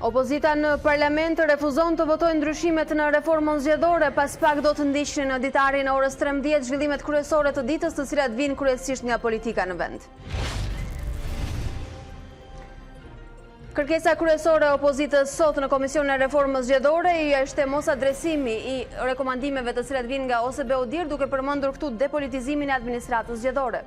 Opozita në parlament refuzon të votojë ndryshimet në reformën zgjedhore, pas pak do të ndiqnin në Ditari në orës 13 zhvillimet kryesore të ditës, të cilat vijnë kryesisht nga politika në vend. Kërkesa kryesore e opozitës sot në Komisionin e Reformës Zgjedhore është mosadresimi i rekomandimeve të cilat vijnë nga OSBE-dir, duke përmendur këtu depolitizimin e administratës zgjedhore.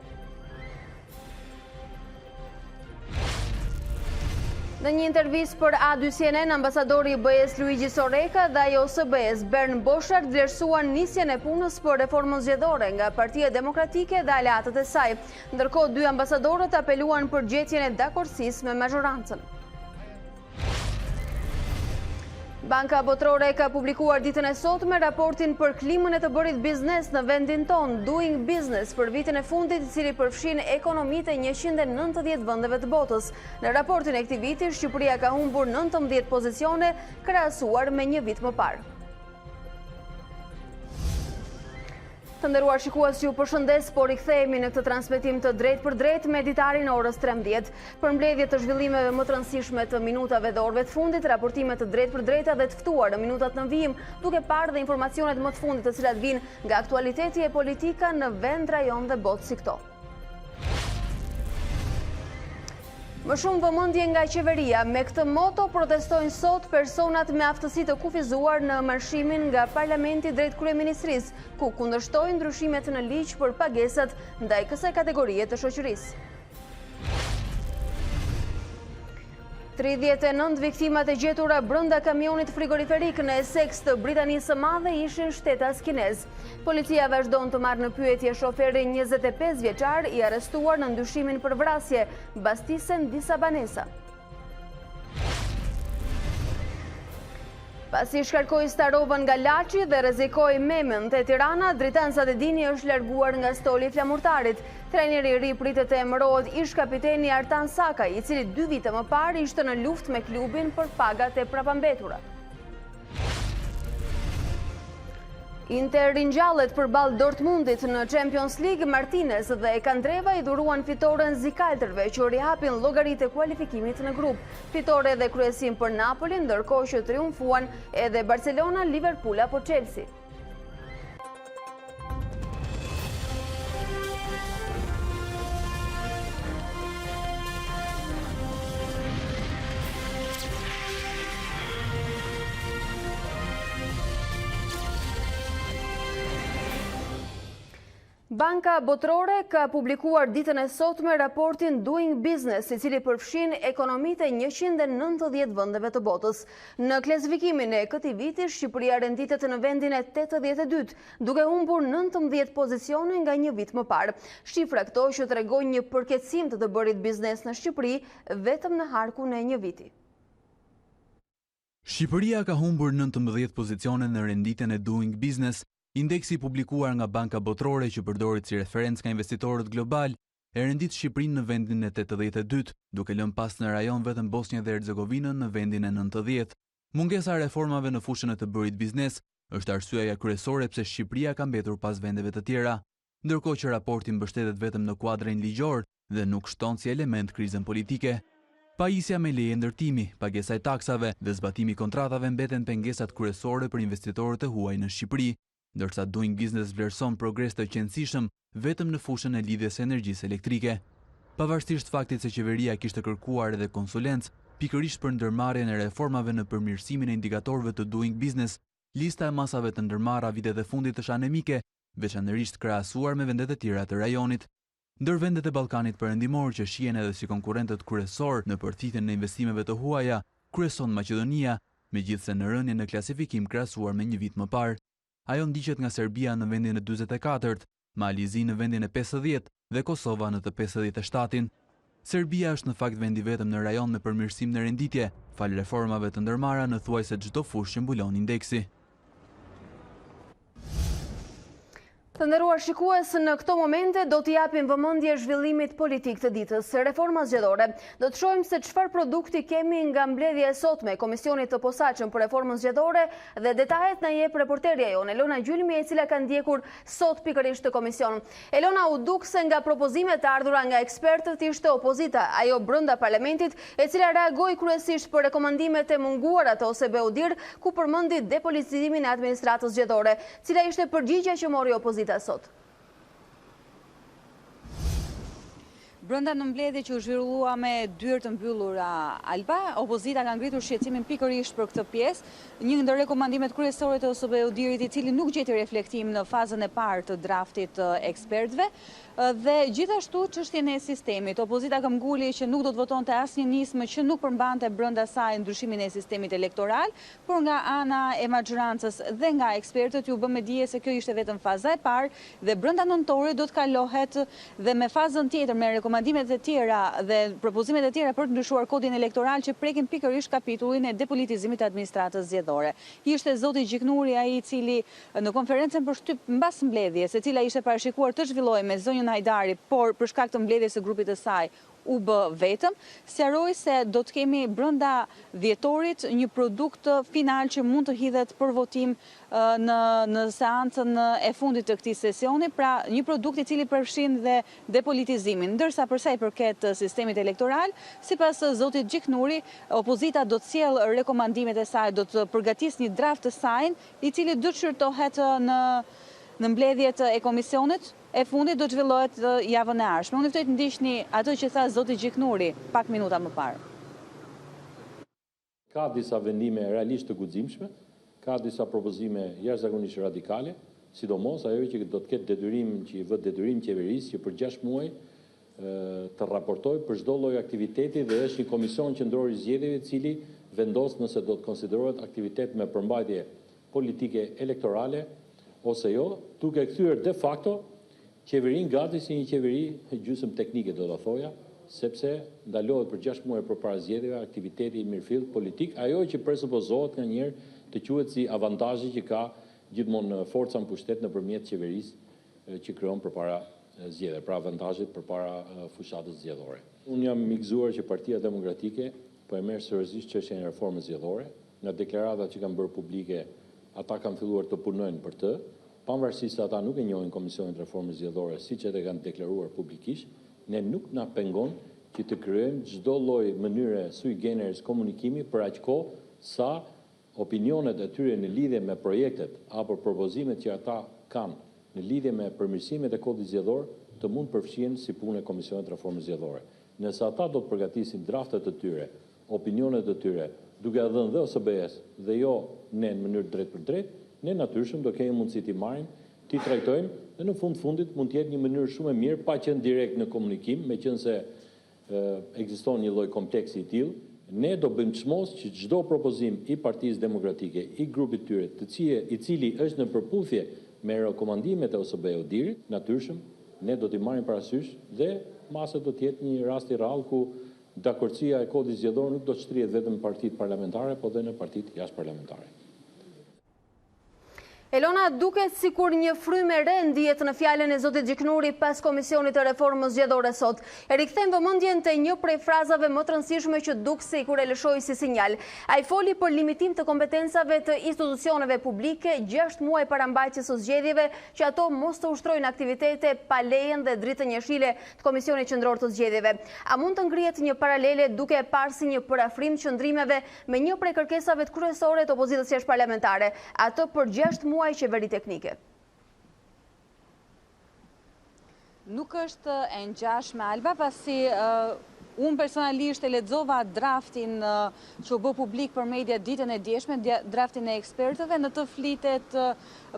Në një intervistë për A2 CNN, ambasadori i BE-s Luigi Soreka dhe ai OSBE-s Bern Boshart vlerësuan nisjen e punës për reformën zgjedhore nga Partia Demokratike dhe aleatët e saj, ndërkohë dy ambasadorët apeluan për gjetjen e dakordësisë me mazhorancën. Banka Botërore ka publikuar ditën e sotme raportin për klimën e të bërit biznes në vendin tonë, Doing Business, për vitin e fundit, i cili përfshin ekonomitë e 190 vendeve të botës. Në raportin e këtij viti, Shqipëria ka humbur 19 pozicione krahasuar me një vit më parë. Të nderuar shikues, ju përshëndes, por i kthehemi në këtë transmetim të drejtë për drejtë me Ditari në orës 13. Për mbledhje të zhvillimeve më të rëndësishme të minutave dhe orëve të fundit, raportime të drejtë për drejta dhe të ftuar në minutat në vijim, duke parë dhe informacionet më të fundit të cilat vijnë nga aktualiteti e politika në vend, rajon dhe botë si këto. Më shumë vëmendje nga qeveria, me këtë moto protestojnë sot personat me aftësi të kufizuar në marshimin nga Parlamenti drejt kryeministrisë, ku kundërshtojnë ndryshimet në ligj për pagesat ndaj kësaj kategorie të shoqërisë. 39 viktimat e gjetura brenda kamionit frigoriferik në Essex të Britanisë së Madhe ishin shtetas kinez. Policia vazhdon të marrë në pyetje shoferin 25 vjeçar i arrestuar në ndyshimin për vrasje, bastisen disa banesa. Pasi shkarkoi Starovën nga Laçi dhe rrezikoi Memën te Tirana, Dritan Dini është larguar nga stoli i flamurtarit. Trajneri i ri pritet të emërohet ish-kapiteni Artan Sakaj, i cili 2 vite më parë ishte në luftë me klubin për pagat e prapambetura. Inter ringjallet përballë Dortmundit në Champions League. Martinez dhe Kandreva i dhuruan fitoren zikaltërve që rihapin llogaritë e kualifikimit në grup. Fitore dhe kryesim për Napoli, ndërkohë që triumfuan edhe Barcelona, Liverpool apo Chelsea. Banka Botërore ka publikuar ditën e sotme raportin Doing Business, i cili përfshin ekonomitë e 190 vendeve të botës. Në klasifikimin e këtij viti, Shqipëria renditet në vendin e 82, duke humbur 19 pozicione nga një vit më parë. Shifra këto që tregojnë një përkeqësim të bërit biznes në Shqipëri vetëm në harkun e një viti. Shqipëria ka humbur 19 pozicione në renditjen e Doing Business. Indeksi publikuar nga Banka Botërore që përdoret si referencë nga investitorët global e rendit Shqipërinë në vendin e 82, duke lënë pas në rajon vetëm Bosnjë dhe Hercegovinën në vendin e 90. Mungesa e reformave në fushën e të bërit biznes është arsyeja kryesore pse Shqipëria ka mbetur pas vendeve të tjera, ndërkohë që raporti mbështetet vetëm në kuadrin ligjor dhe nuk shton si element krizën politike. Pajisja me leje ndërtimi, pagesa e taksave dhe zbatimi i kontratave mbeten pengesat kryesore për investitorët e huaj në Shqipëri, ndërsa Doing Business vlerëson progres të qëndësishëm vetëm në fushën e lidhjes së energjisë elektrike. Pavarësisht faktit se qeveria kishte kërkuar edhe konsulencë pikërisht për ndërmarrjen e reformave në përmirësimin e indikatorëve të Doing Business, lista e masave të ndërmarra vitet e fundit është anemike, veçanërisht krahasuar me vendet e tjera të rajonit. Ndër vendet e Ballkanit Perëndimor që shihen edhe si konkurrentët kryesor në përthithjen e investimeve të huaja, kryeson Maqedonia, megjithse në rënje në klasifikim krahasuar me një vit më parë. Ajo ndiqet nga Serbia në vendin e 44, Malizi në vendin e 50 dhe Kosova në të 57. Serbia është në fakt vendi vetëm në rajon me përmirësim në renditje, fal reformave të ndërmarra në thuajse çdo fushë që mbulon indeksi. Të nderuar shikues, në këto momente do t'i japim vëmendje zhvillimit politik të ditës. Reforma zgjedhore. Do të shohim se çfarë produkti kemi nga mbledhja e sotme e Komisionit të posaçëm për reformën zgjedhore dhe detajet na jep reporterja jon Elona Gjylmi, e cila ka ndjekur sot pikërisht të komision. Elona, u duk se nga propozimet e ardhura nga ekspertët ishte opozita, ajo brenda parlamentit, e cila reagoi kryesisht për rekomandimet e munguara të OSBE-dir, ku përmendi depolitizimin e administratës zgjedhore. Cila ishte përgjigjja që mori opozita sot? Brenda në mbledhje që u zhvillua me dyert të mbyllura Alba, opozita ka ngritur shqetësimin pikërisht për këtë pjesë, një ndër rekomandimet kryesore të OSBE-dirit, i cili nuk gjeti reflektim në fazën e parë të draftit të ekspertëve, dhe gjithashtu çështjen e sistemit. Opozita ka nguli që nuk do të votonte asnjë nismë që nuk përmbante brenda saj ndryshimin e sistemit elektoral, por nga ana e maxhorancës dhe nga ekspertët ju bë me dije se kjo ishte vetëm faza e parë dhe brenda nëntorit do të kalohet dhe me fazën tjetër, me rekomandimet e tjera dhe propozimet e tjera për të ndryshuar kodin elektoral që prekin pikërisht kapitullin e depolitizimit të administratës zgjedhore. Ishte zoti Gjiknuri ai i cili në konferencën për shtyp mbas mbledhjes, e cila ishte parashikuar të zhvillohej me zonjën Hajdari, por për shkak të mbledhjes së grupit të saj u bë vetëm, sqaroi se do të kemi brenda dhjetorit një produkt final që mund të hidhet për votim në seancën e fundit të këtij sesioni, pra një produkt i cili përfshin dhe depolitizimin. Ndërsa për sa i përket sistemit elektoral, sipas zotit Gjiknuri, opozita do të sjellë rekomandimet e saj, do të përgatisë një draft të saj, i cili do të shërtohet në mbledhjet e komisionit e fundit do të zhvillohet javën e ardhshme. Unë ftoj të ndiqni atë që tha zoti Gjiknuri pak minuta më parë. Ka disa vendime realisht të guximshme, ka disa propozime jashtëzakonisht radikale, sidomos ajo që do të ketë detyrim, që i vë detyrim qeverisë që për 6 muaj të raportojë për çdo lloj aktiviteti dhe është një komision qendror i zgjedhjeve i cili vendos nëse do të konsiderohet aktivitet me përmbajtje politike elektorale ose jo, duke kthyer de facto qeverin gati si një qeveri gjysmë teknike, do të thoja, sepse ndalohet për 6 muaj përpara zgjedhjeve aktiviteti i mirëfillt politik, ajo që presupozohet nganjëherë të quhet si avantazhi që ka gjithmonë forca në pushtet nëpërmjet qeverisë që krijon përpara zgjedhjeve, pra avantazhit përpara fushatës zgjedhore. Unë jam i gëzuar që Partia Demokratike po e merr seriozisht çështjen e reformës zgjedhore, nga deklaratat që kanë bërë publike, ata kanë filluar të punojnë për të. Pavarësisht se ata nuk e njohin Komisionin e Reformës Zgjedhore, siç edhe kanë deklaruar publikisht, ne nuk na pengon që të krijojmë çdo lloj mënyre sui generis komunikimi për aq kohë sa opinionet e tyre në lidhje me projektet apo propozimet që ata kanë në lidhje me përmirësimet e kodit zgjedhor të mund përfshihen si punë e Komisionit të Reformës Zgjedhore. Nëse ata do të përgatisin draftet të tyre, opinionet të tyre, duke dhënë dhe OSBE-s dhe jo ne në mënyrë drejt për drejt, ne natyrshëm do kemi mundësi t'i marrim, t'i trajtojmë dhe në fundit mund të jetë një mënyrë shumë e mirë pa qenë direkt në komunikim, meqense ekziston një lloj kompleksi i tillë, ne do bëjmë çmos që çdo propozim i Partisë Demokratike, i grupit tyre, i cili është në përputhje me rekomandimet e OSBE-dirit, natyrshëm ne do t'i marrim parasysh dhe mase do të jetë një rast i rrallë ku dakordësia e kodit zgjedhor nuk do të shtrihet vetëm në partitë parlamentare, por edhe në partitë jashtëparlamentare. Elona, duket sikur një frymë e re ndihet në fjalën e zotit Gjiknuri pas Komisionit të Reformës Zgjedhore sot. E rikthem vëmendjen te një prej frazave më të rëndësishme që duk sikur e lëshoi si sinjal. Ai foli për limitim të kompetencave të institucioneve publike 6 muaj para mbajtjes së zgjedhjeve, që ato mos të ushtrojnë aktivitete pa lejen dhe dritën jeshile të Komisionit Qendror të Zgjedhjeve. A mund të ngrihet një paralele duke e parë si një parafrim qëndrimeve me një prej kërkesave të kryesore të opozitës jashtëparlamentare, atë për 6 muaj qeveri teknike? Nuk është e ngjashme, Alba, pasi unë personalisht e lexova draftin që u bë publik për media ditën e djeshme, draftin e ekspertëve, në të flitet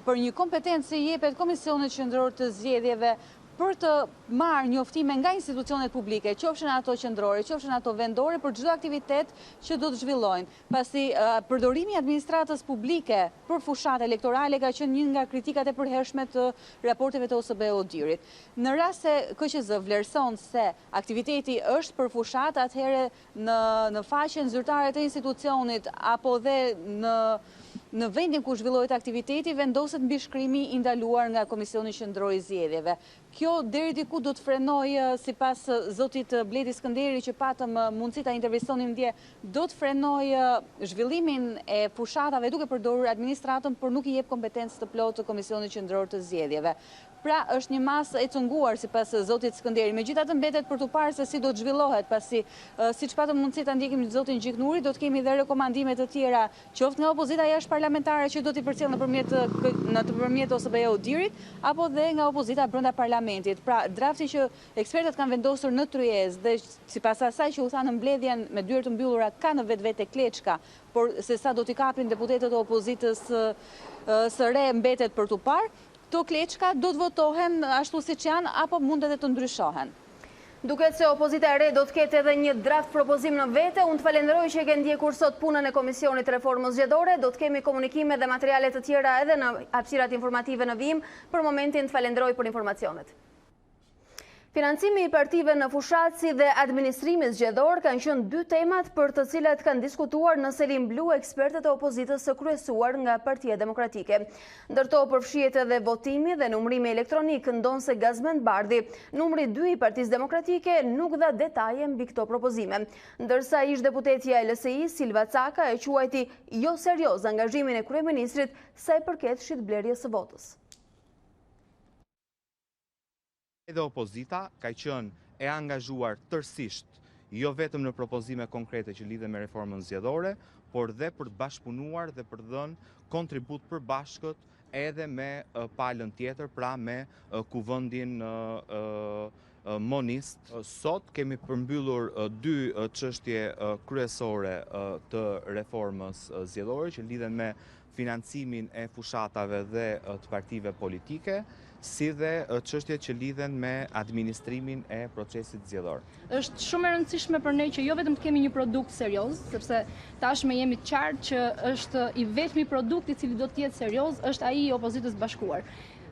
për një kompetencë që jepet Komisionit Qendror të Zgjedhjeve për të marrë njoftime nga institucionet publike, qofshin ato qendrore, qofshin ato vendore, për çdo aktivitet që do të zhvillojnë. Pasi përdorimi i administratës publike për fushat elektorale ka qenë një nga kritikat e përhershme të raporteve të OSBE-dirit. Në rast se KQZ vlerëson se aktiviteti është për fushat, atëherë në faqen zyrtare të institucionit apo dhe në vendin ku zhvillohet aktiviteti vendoset mbi shkrimi i ndaluar nga Komisioni Qendror i Zgjedhjeve. Kjo deri diku do të frenojë, sipas zotit Bledi Skënderi që patëm mundësi ta intervistonim dje, do të frenojë zhvillimin e fushatave duke përdorur administratën, por nuk i jep kompetencë të plotë të Komisionit Qendror të Zgjedhjeve. Pra është një masë e cunguar sipas zotit Skënderi. Megjithatë mbetet për tu parë se si do të zhvillohet, pasi siç patëm mundësi ta ndjekim zotin Gjiknuri, do të kemi dhe rekomandime të tjera, qoftë nga opozita jashtëparlamentare që do t'i përcjell nëpërmjet OSBE Dirit, apo dhe nga opozita brenda parlamentit. Pra, drafti që ekspertët kanë vendosur në tryezë dhe sipas asaj që u tha në mbledhjen me dyert të mbyllura ka në vetvete kleçka, por se sa do t'i kapin deputetët e opozitës së re mbetet për tu parë. Këto kleçka do të votohen ashtu siç janë apo mund edhe të ndryshohen. Duket se opozita e re do të ketë edhe një draft propozim në vete. Unë të falenderoj që e ke ndjekur sot punën e Komisionit Reformës Zgjedhore. Do të kemi komunikime dhe materiale të tjera edhe në hapësirat informative në vijim. Për momentin të falenderoj për informacionet. Financimi i partive në fushat si dhe administrimi zgjedhor kanë qenë dy temat për të cilat kanë diskutuar në selin blu ekspertët e opozitës së kryesuar nga Partia Demokratike. Ndërto përfshihet edhe votimi dhe numrimi elektronik, ndonse Gazmend Bardhi, numri 2 i Partisë Demokratike, nuk dha detaje mbi këto propozime. Ndërsa ish deputetja e LSI Silva Caka e quajti jo serioz angazhimin e kryeministrit sa i përket shitblerjes së votës. Edhe opozita ka qenë e angazhuar tërësisht, jo vetëm në propozime konkrete që lidhen me reformën zgjedhore, por dhe për të bashkëpunuar dhe për të dhënë kontribut përbashkët edhe me palën tjetër, pra me kuvendin monist. Sot kemi përmbyllur dy çështje kryesore të reformës zgjedhore që lidhen me financimin e fushatave dhe të partive politike, si dhe çështjet që lidhen me administrimin e procesit zgjedhor. Është shumë e rëndësishme për ne që jo vetëm të kemi një produkt serioz, sepse tashmë jemi të qartë që është i vetmi produkt i cili do të jetë serioz, është ai i opozitës bashkuar.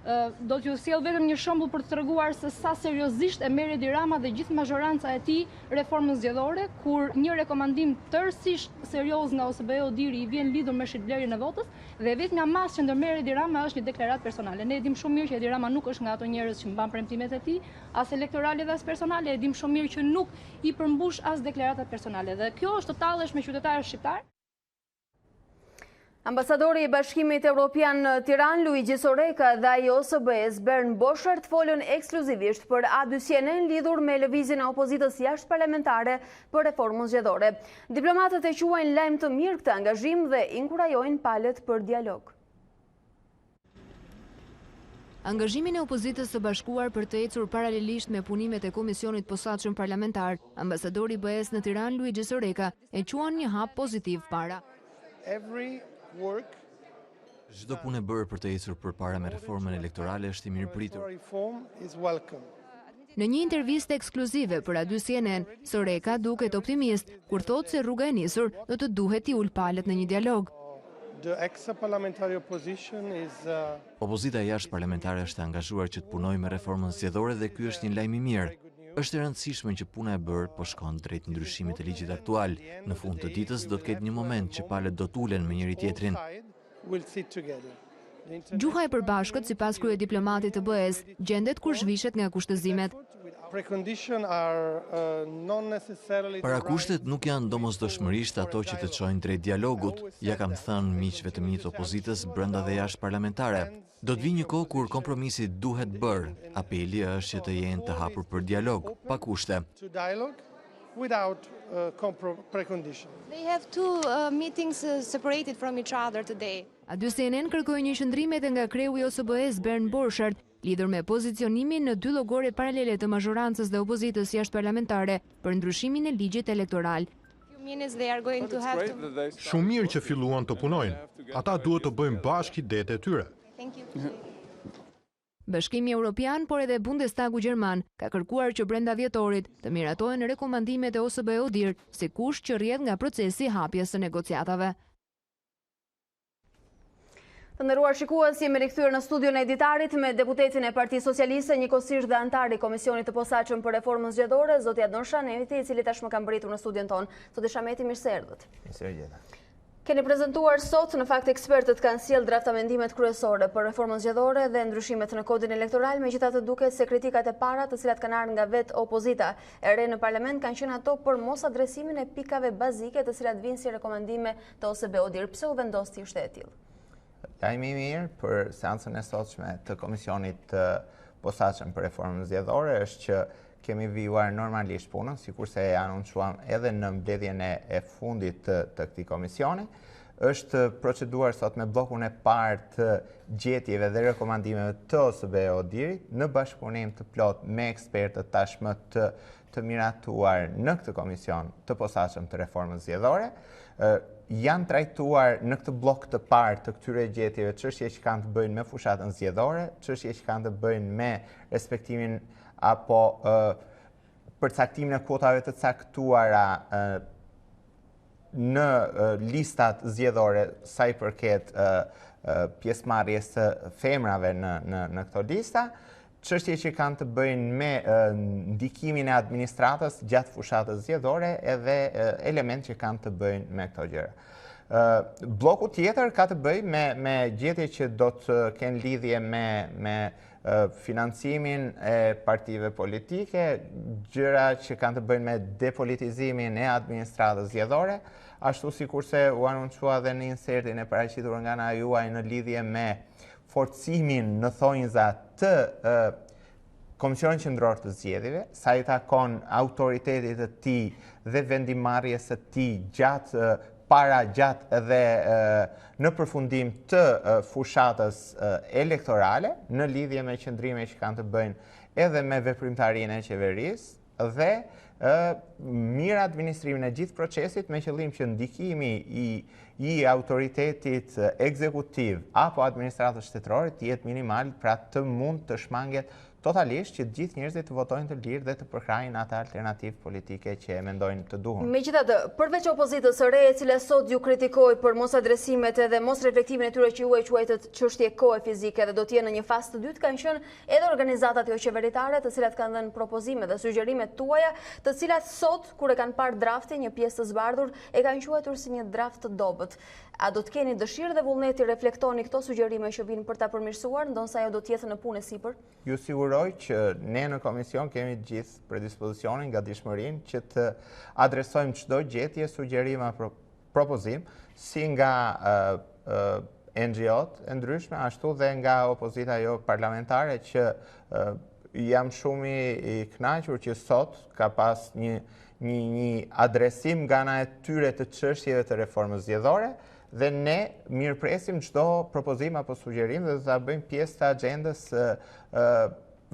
Do t'ju sjell vetëm një shembull për të treguar se sa seriozisht e merr Edi Rama dhe gjithë mazhoranca e tij reformën zgjedhore, kur një rekomandim tërësisht serioz nga OSBE Diri i vjen lidhur me shitblerjen e votës dhe vetëm masë që ndërmerr Edi Rama është një deklaratë personale. Ne e dim shumë mirë që Edi Rama nuk është nga ato njerëz që mban premtimet e tij, as elektorale dhe as personale, e dim shumë mirë që nuk i përmbush as deklaratat personale. Dhe kjo është të tallesh me qytetarët shqiptar. Ambasadori i Bashkimit Evropian në Tiranë, Luigi Soreka, dhe ai OSBE-s Bernd Borchert folën ekskluzivisht për A2CNN lidhur me lëvizjen e opozitës jashtëparlamentare për reformën zgjedhore. Diplomatët e quajnë lajm të mirë këtë angazhim dhe inkurajojnë palët për dialog. Angazhimin e opozitës së bashkuar për të ecur paralelisht me punimet e Komisionit Posaçëm Parlamentar, ambasadori i BE-s në Tiranë, Luigi Soreka, e quan një hap pozitiv para. Çdo punë e bërë për të ecur përpara me reformën elektorale është i mirëpritur. Në një intervistë ekskluzive për A2CNN, Soreka duket optimist kur thotë se rruga e nisur do të duhet i ul palët në një dialog. Opozita jashtëparlamentare është angazhuar që të punojë me reformën zgjedhore dhe ky është një lajm i mirë. Është e rëndësishme që puna e bërë po shkon drejt ndryshimit të ligjit aktual. Në fund të ditës do të ketë një moment që palët do të ulen me njëri tjetrin. Gjuha e përbashkët, sipas kryediplomatit të BE-s, gjendet kur zhvishet nga kushtëzimet. Parakushtet nuk janë domosdoshmërisht ato që të çojnë drejt dialogut, ja kam thënë miqve të mi të opozitës brenda dhe jashtë parlamentare. Do të vijë një kohë kur kompromisi duhet bërë. Apeli është që të jenë të hapur për dialog, pa kushte. They have two meetings separated from each other today. A2CNN kërkoi një qëndrim edhe nga kreu i OSBE-s Bernd Borchert, lidhur me pozicionimin në dy llogore paralele të mazhorancës dhe opozitës jashtëparlamentare për ndryshimin e ligjit elektoral. Shumë mirë që filluan të punojnë. Ata duhet të bëjnë bashkë idetë e tyre. Bashkimi Evropian, por edhe Bundestagu Gjerman, ka kërkuar që brenda dhjetorit të miratohen rekomandimet e OSBE ODIR si kusht që rrjedh nga procesi hapjes së negociatave. Të nderuar shikues, jemi rikthyer në studion e Ditarit me deputetin e Partisë Socialiste, njëkohësisht dhe antar i Komisionit të Posaçëm për Reformën Zgjedhore, zoti Adnan Shameti, i cili tashmë ka mbërritur në studion ton. Zoti Shameti, mirë se erdhët. Keni prezentuar sot, në fakt ekspertët kanë sjellë draftamendimet kryesore për reformën zgjedhore dhe ndryshimet në kodin elektoral, megjithatë duket se kritikat e para, të cilat kanë ardhur nga vetë opozita e re në parlament, kanë qenë ato për mos adresimin e pikave bazike, të cilat vinë si rekomandime të OSBE-ODIR. Pse u vendos ti ishte e tillë? Lajmi i mirë për seancën e sotshme të komisionit të posaçëm për reformën zgjedhore është që kemi vijuar normalisht punën, sikurse e anoncuam edhe në mbledhjen e fundit të këtij komisioni. Është proceduar sot me bllokun e parë të gjetjeve dhe rekomandimeve të OSBE-ODIR-it në bashkëpunim të plot me ekspertët tashmë të miratuar në këtë komision të posaçëm të reformës zgjedhore. Janë trajtuar në këtë blok të parë të këtyre gjetjeve çështje që kanë të bëjnë me fushatën zgjedhore, çështje që kanë të bëjnë me respektimin apo përcaktimin e kuotave të caktuara në listat zgjedhore sa i përket pjesëmarrjes së femrave në këto lista, çështje që kanë të bëjnë me ndikimin e administratës gjatë fushatës zgjedhore edhe elementë që kanë të bëjnë me këto gjëra. Bloku tjetër ka të bëjë me gjetje që do të kenë lidhje me financimin e partive politike, gjëra që kanë të bëjnë me depolitizimin e administratës zgjedhore, ashtu sikurse u anoncua dhe në insertin e paraqitur nga ana juaj në lidhje me forcimin në thonjza të Komisionit Qendror të Zgjedhjeve, sa i takon autoritetit të tij dhe vendimarrjes së tij gjatë dhe në përfundim të fushatës elektorale, në lidhje me qëndrime që kanë të bëjnë edhe me veprimtarinë e qeverisë dhe mirë administrimin e gjithë procesit me qëllim që ndikimi i autoritetit ekzekutiv apo administratës shtetërore të jetë minimal, pra të mund të shmanget totalisht që gjithë njerëzit të votojnë të lirë dhe të përkrajnë atë alternativë politike që e mendojnë të duhur. Megjithatë, përveç opozitës së re, e cila sot ju kritikoi për mos adresimet dhe mos reflektimin e tyre që ju e quajtët çështje kohe fizike dhe do të jenë në një fazë të dytë, kanë qenë edhe organizatat jo qeveritare, të cilat kanë dhënë propozime dhe sugjerimet tuaja, të cilat sot kur e kanë parë draftin, një pjesë të zbardhur, e kanë quajtur si një draft të dobët. A do të keni dëshirë dhe vullneti reflektoni këto sugjerime që vinë për ta përmirësuar, ndonsa ajo do të jetë në punë sipër? Ju siguroj që ne në komision kemi gjithë predispozicionin, gatishmërinë që të adresojmë çdo gjetje, sugjerim apo propozim, si nga NGO-t e ndryshme, ashtu dhe nga opozita jo parlamentare, që jam shumë i kënaqur që sot ka pas një adresim nga ana e tyre të çështjeve të reformës zgjedhore, dhe ne mirëpresim çdo propozim apo sugjerim dhe do ta bëjmë pjesë të agjendës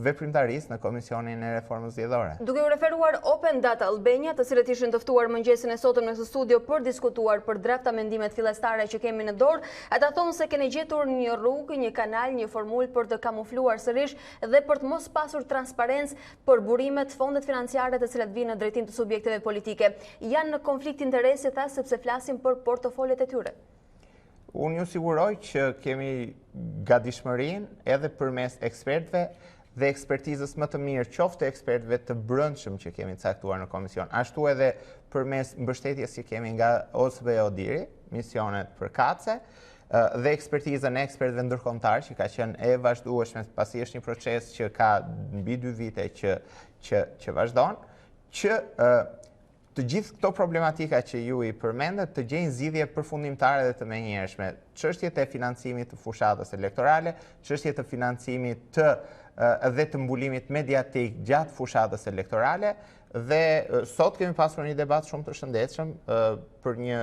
veprimtarisë në Komisionin e Reformës Zgjedhore. Duke u referuar Open Data Albania, të cilët ishin të ftuar mëngjesin e sotëm në këtë studio për diskutuar për draftamendimet fillestare që kemi në dorë, ata thonë se keni gjetur një rrugë, një kanal, një formulë për të kamufluar sërish dhe për të mos pasur transparencë për burimet, fondet financiare të cilat vinë në drejtim të subjekteve politike. Janë në konflikt interesi tha sepse flasim për portofolet e tyre. Unë ju siguroj që kemi gatishmërinë edhe përmes ekspertëve dhe ekspertizës më të mirë, qoftë ekspertëve të brendshëm që kemi caktuar në komision, ashtu edhe përmes mbështetjes që kemi nga OSBE-ODIR-i, misionet përkatëse, dhe ekspertizën e ekspertëve ndërkombëtar që ka qenë e vazhdueshme, pasi është një proces që ka mbi 2 vite që vazhdon, që të gjithë këto problematika që ju i përmendët të gjejnë zgjidhje përfundimtare dhe të menjëhershme. Çështjet e financimit të fushatës elektorale, çështjet e financimit dhe të mbulimit mediatik gjatë fushatës elektorale, dhe sot kemi pasur një debat shumë të shëndetshëm për një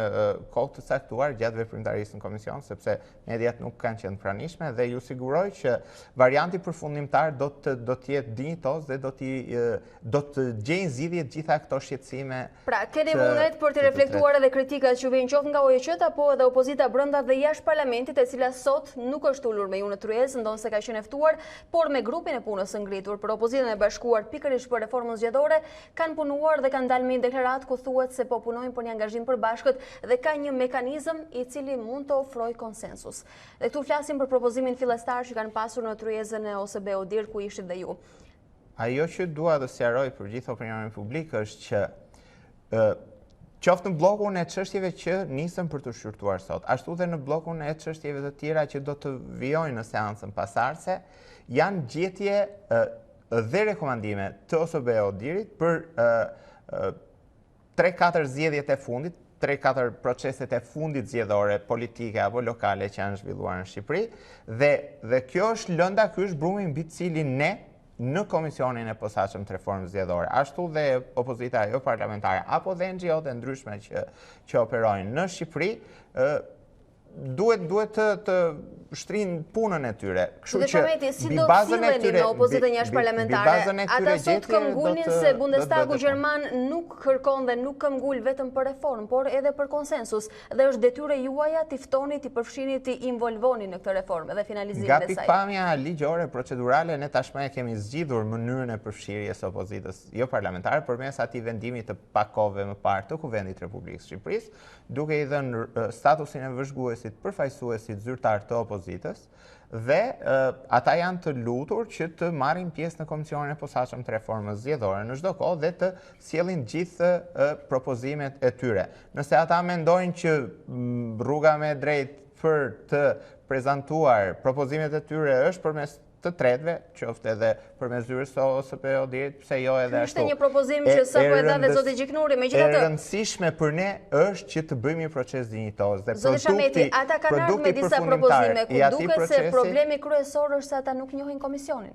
kohë të caktuar gjatë veprimtarisë në komision, sepse mediat nuk kanë qenë pranishme, dhe ju siguroj që varianti përfundimtar do të jetë dinjitos dhe do të gjejnë zgjidhje të gjitha këto shqetësime. Pra, keni vullnet për të reflektuar edhe kritikat që vijnë qoftë nga OEQ apo edhe opozita brenda dhe jashtë parlamentit, e cila sot nuk është ulur me ju në tryezë, ndonse ka qenë ftuar, por me grupin e punës së ngritur për opozitën e bashkuar pikërisht për reformën zgjedhore, kanë punuar dhe kanë dalë me një deklaratë ku thuhet se po punojnë për një angazhim përbashkët dhe ka një mekanizëm i cili mund të ofrojë konsensus. Dhe këtu flasim për propozimin fillestar që kanë pasur në tryezën e OSBE-ODIR ku ishit dhe ju. Ajo që dua të sqaroj për gjithë opinionin publik është që qoftë në blokun e çështjeve që nisën për të shqyrtuar sot, ashtu dhe në blokun e çështjeve të tjera që do të vijojnë në seancën pasardhëse, janë gjetje dhe rekomandime të OSBE-Odirit për 3-4 zgjedhjet e fundit, 3-4 proceset e fundit zgjedhore, politike apo lokale që janë zhvilluar në Shqipëri, dhe kjo është lënda, ky është brumi mbi cilin ne në komisionin e posaçëm të reformës zgjedhore, ashtu dhe opozita jo parlamentare, apo dhe NGO-të ndryshme që operojnë në Shqipëri, duhet të shtrinë punën e tyre. Kështu që si do filleni në opozitën jashtëparlamentare? Ata sot këmbgulin se Bundestagu Gjerman nuk kërkon dhe nuk këmbgul vetëm për reformë, por edhe për konsensus. Dhe është detyre juaja t'i ftoni, t'i përfshini, t'i involvoni në këtë reformë dhe finalizimin e saj. Nga pikpamja ligjore procedurale, ne tashmë e kemi zgjidhur mënyrën e përfshirjes së opozitës jo parlamentare përmes atij vendimi të pakove më parë të Kuvendit Republikës së Shqipërisë, duke i dhënë statusin e vëzhguesit përfaqësuesit zyrtar të opozitës, dhe ata janë të lutur që të marrin pjesë në komisionin e posaçëm të reformës zgjedhore në çdo kohë dhe të sjellin gjithë propozimet e tyre. Nëse ata mendojnë që rruga më e drejtë për të prezantuar propozimet e tyre është përmes të tretëve, qoftë edhe përmes zyrës së OSBE-Odirit, pse jo edhe ashtu. Ishte një propozim që sapo e dha dhe zoti Gjiknuri, megjithatë. E rëndësishme për ne është që të bëjmë një proces dinjitoz dhe Zoti Shameti, ata kanë ardhur me disa propozime ku duket se problemi kryesor është se ata nuk njohin komisionin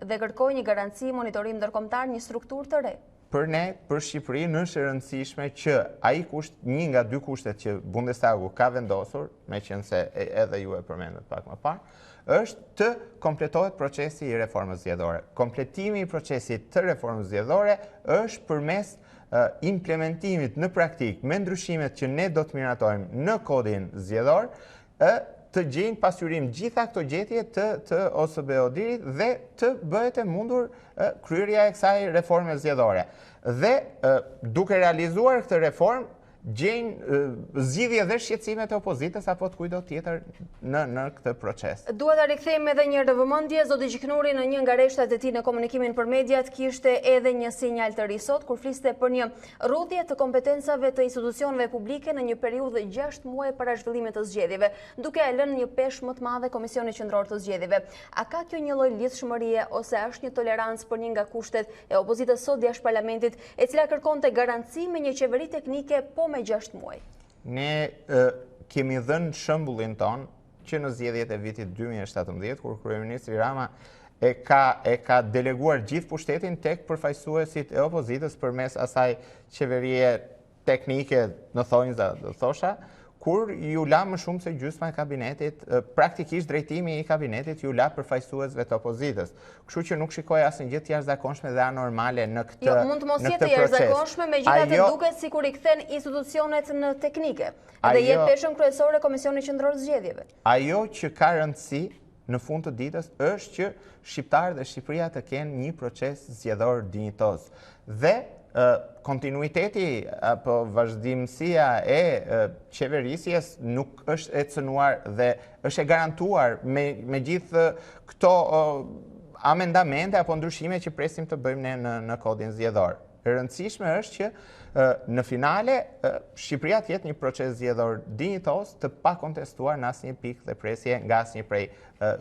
dhe kërkojnë një garanci monitorim ndërkombëtar, një strukturë të re. Për ne, për Shqipërinë, është e rëndësishme që ai një nga 2 kushtet që Bundestagu ka vendosur, meqense edhe ju e përmendët pak më parë, është të kompletohet procesi i reformës zgjedhore. Kompletimi i procesit të reformës zgjedhore është përmes implementimit në praktik me ndryshimet që ne do të miratojmë në kodin zgjedhor, të gjejnë pasqyrim gjitha këto gjetje të OSBE-Odirit dhe të bëhet e mundur kryerja e kësaj reforme zgjedhore. Dhe duke realizuar këtë reformë, gjejnë zgjidhje dhe shqetësimet e opozitës apo të kujdo tjetër në këtë proces. Dua ta rikthejmë edhe një herë vëmendje, zoti Gjiknuri në një nga rreshtat e tij në komunikimin për mediat kishte edhe një sinjal të ri sot kur fliste për një rrudhje të kompetencave të institucioneve publike në një periudhë 6 muaj para zhvillimit të zgjedhjeve, duke e lënë një peshë më të madhe Komisionit Qendror të Zgjedhjeve. A ka kjo një lloj lidhshmërie ose është një tolerancë për një nga kushtet e opozitës sot jashtë parlamentit, e cila kërkonte garanci me një qeveri teknike me 6 muaj? Ne kemi dhënë shembullin ton që në zgjedhjet e vitit 2017, kur kryeministri Rama e ka deleguar gjithë pushtetin tek përfaqësuesit e opozitës përmes asaj qeverie teknike në thonjza, do thosha, kur ju la më shumë se gjysma e kabinetit, praktikisht drejtimi i kabinetit ju la përfaqësuesve të opozitës. Kështu që nuk shikoj asnjë gjë të jashtëzakonshme dhe anormale në këtë proces. Jo, mund të mos jetë jashtëzakonshme, megjithatë duket sikur i kthen institucionet në teknike dhe jep peshën kryesore Komisionit Qendror të Zgjedhjeve. Ajo që ka rëndësi në fund të ditës është që shqiptarët dhe Shqipëria të kenë një proces zgjedhor dinjitoz. Dhe kontinuiteti apo vazhdimësia e qeverisjes nuk është e cënuar dhe është e garantuar me gjithë këto amendamente apo ndryshime që presim të bëjmë ne në kodin zgjedhor. E rëndësishme është që në finale Shqipëria të jetë një proces zgjedhor dinjitoz të pakontestuar në asnjë pikë dhe presje nga asnjë prej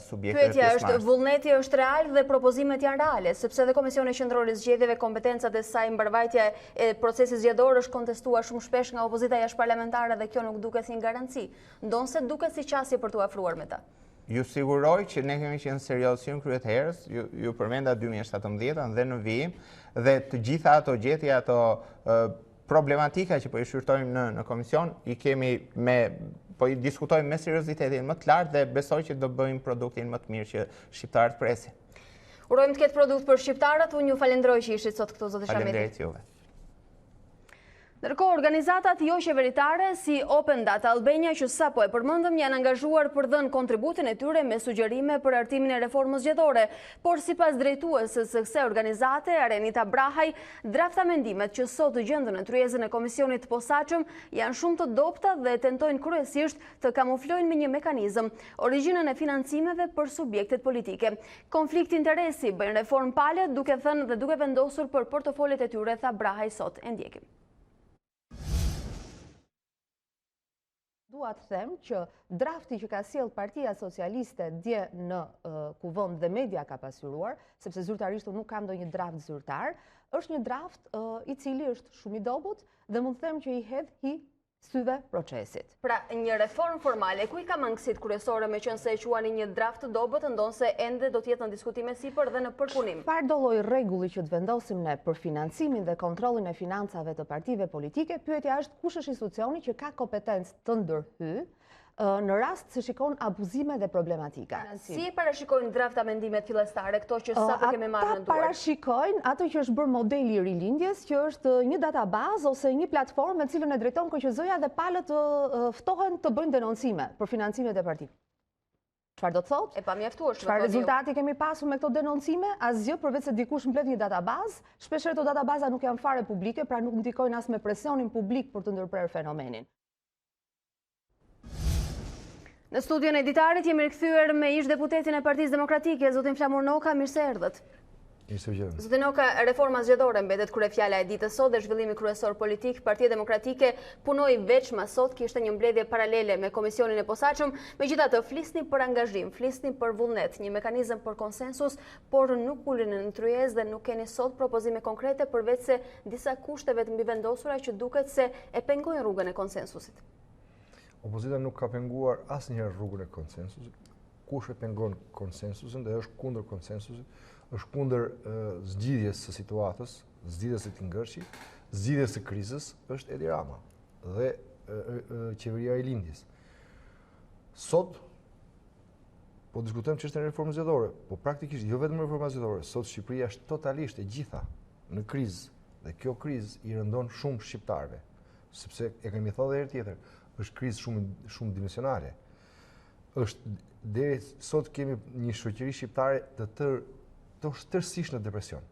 subjekteve pjesëmarrëse. Pyetja është, vullneti është real dhe propozimet janë reale, sepse edhe Komisioni Qendror i Zgjedhjeve kompetencat e saj mbarvajtja e procesit zgjedhor është kontestuar shumë shpesh nga opozita jashtëparlamentare dhe kjo nuk duket si një garanci. Ndonse duket si qasje për t'u afruar me ta. Ju siguroj që ne kemi qenë serioz që në kryet herës, ju përmenda 2017 dhe në vijim, dhe të gjitha ato gjetje, ato problematika që po i shqyrtojmë në komision, po i diskutojmë me seriozitetin më të lartë dhe besoj që do bëjmë produktin më të mirë që shqiptarët presin. Urojmë të ketë produkt për shqiptarët, unë ju falenderoj që ishit sot këtu, zotë Shameti. Falenderit juve. Ndërkohë, organizatat jo qeveritare si Open Data Albania që sapo e përmendëm janë angazhuar për dhënë kontributin e tyre me sugjerime për hartimin e reformës zgjedhore, por sipas drejtuesës së kësaj organizate, Arenita Brahaj, draftamendimet që sot gjendën në tryezën e komisionit të posaçëm janë shumë të dobta dhe tentojnë kryesisht të kamuflojnë me një mekanizëm origjinën e financimeve për subjektet politike. Konflikt interesi bëjnë reformë palët duke thënë dhe duke vendosur për portofolet e tyre, tha Brahaj sot. E ndjekim. dua të them që drafti që ka sjell Partia Socialiste dje në kuvend dhe media ka pasyruar, sepse zyrtarisht unë nuk kam ndonjë draft zyrtar, është një draft i cili është shumë i dobët dhe mund të them që i hedh hi syve procesit. Pra, një reform formale, ku i ka mangësit kryesore me qënë se e quani një draft të dobët, ndonë se ende do tjetë në diskutime sipër dhe në përpunim? Par do lloj rregulli që të vendosim ne për financimin dhe kontrollin e financave të partive politike, pyetja është kush është institucioni që ka kompetencë të ndërhy në rast se shikon abuzime dhe problematika. Si e parashikojnë draft amendimet fillestare, këto që sapo kemi marrë në duar? Ata parashikojnë ato që është bërë modeli i rilindjes, që është një databazë ose një platformë me cilën e drejton KQZ-ja dhe palët ftohen të bëjnë denoncime për financimet e partive. Çfarë do të thotë? E pa mjaftuar. Çfarë rezultati kemi pasur me këto denoncime? Asgjë përveç se dikush mbledh një databazë. Shpeshherë këto databaza nuk janë fare publike, pra nuk ndikojnë as me presionin publik për të ndërprerë fenomenin. Në studion e Ditarit jemi rikthyer me ish deputetin e Partisë Demokratike, zotin Flamur Noka, mirë se erdhët. Zotin Noka, reforma zgjedhore mbetet kryefjala e ditës sot dhe zhvillimi kryesor politik. Partia Demokratike punoi veçma sot, kishte një mbledhje paralele me komisionin e posaçëm. Megjithatë, flisni për angazhim, flisni për vullnet, një mekanizëm për konsensus, por nuk ulën në tryezë dhe nuk keni sot propozime konkrete përveç se disa kushteve të mbivendosura që duket se e pengojnë rrugën e konsensusit. Opozita nuk ka penguar asnjëherë rrugën e konsensusit. Kush e pengon konsensusin dhe është kundër konsensusit, është kundër zgjidhjes së situatës, zgjidhjes së tingërshi, zgjidhjes së krizës, është Edi Rama dhe qeveria e lindjes. Sot po diskutojmë çështën e reformës zgjedhore, po praktikisht jo vetëm reforma zgjedhore, sot Shqipëria është totalisht e gjitha në krizë dhe kjo krizë i rëndon shumë shqiptarëve, sepse e kemi thënë edhe herë tjetër, është krizë shumë dimensionale. Deri sot kemi një shoqëri shqiptare tërësisht në depresion.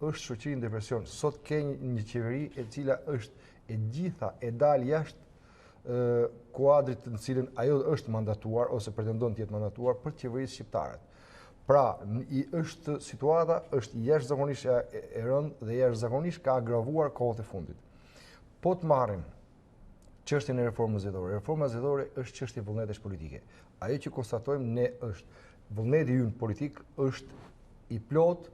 Është shoqëri në depresion. Sot ke një qeveri e cila është e gjitha e dal jashtë kuadrit në cilën ajo është mandatuar ose pretendon të jetë mandatuar për të qeverisë shqiptare. Pra, situata është jashtëzakonisht e rëndë dhe jashtëzakonisht ka agravuar kohët e fundit. Po të marrim çështjen e reformës zgjedhore. Reforma zgjedhore është çështje vullnetesh politike. Ajo që konstatojmë ne është vullneti ynë politik është i plot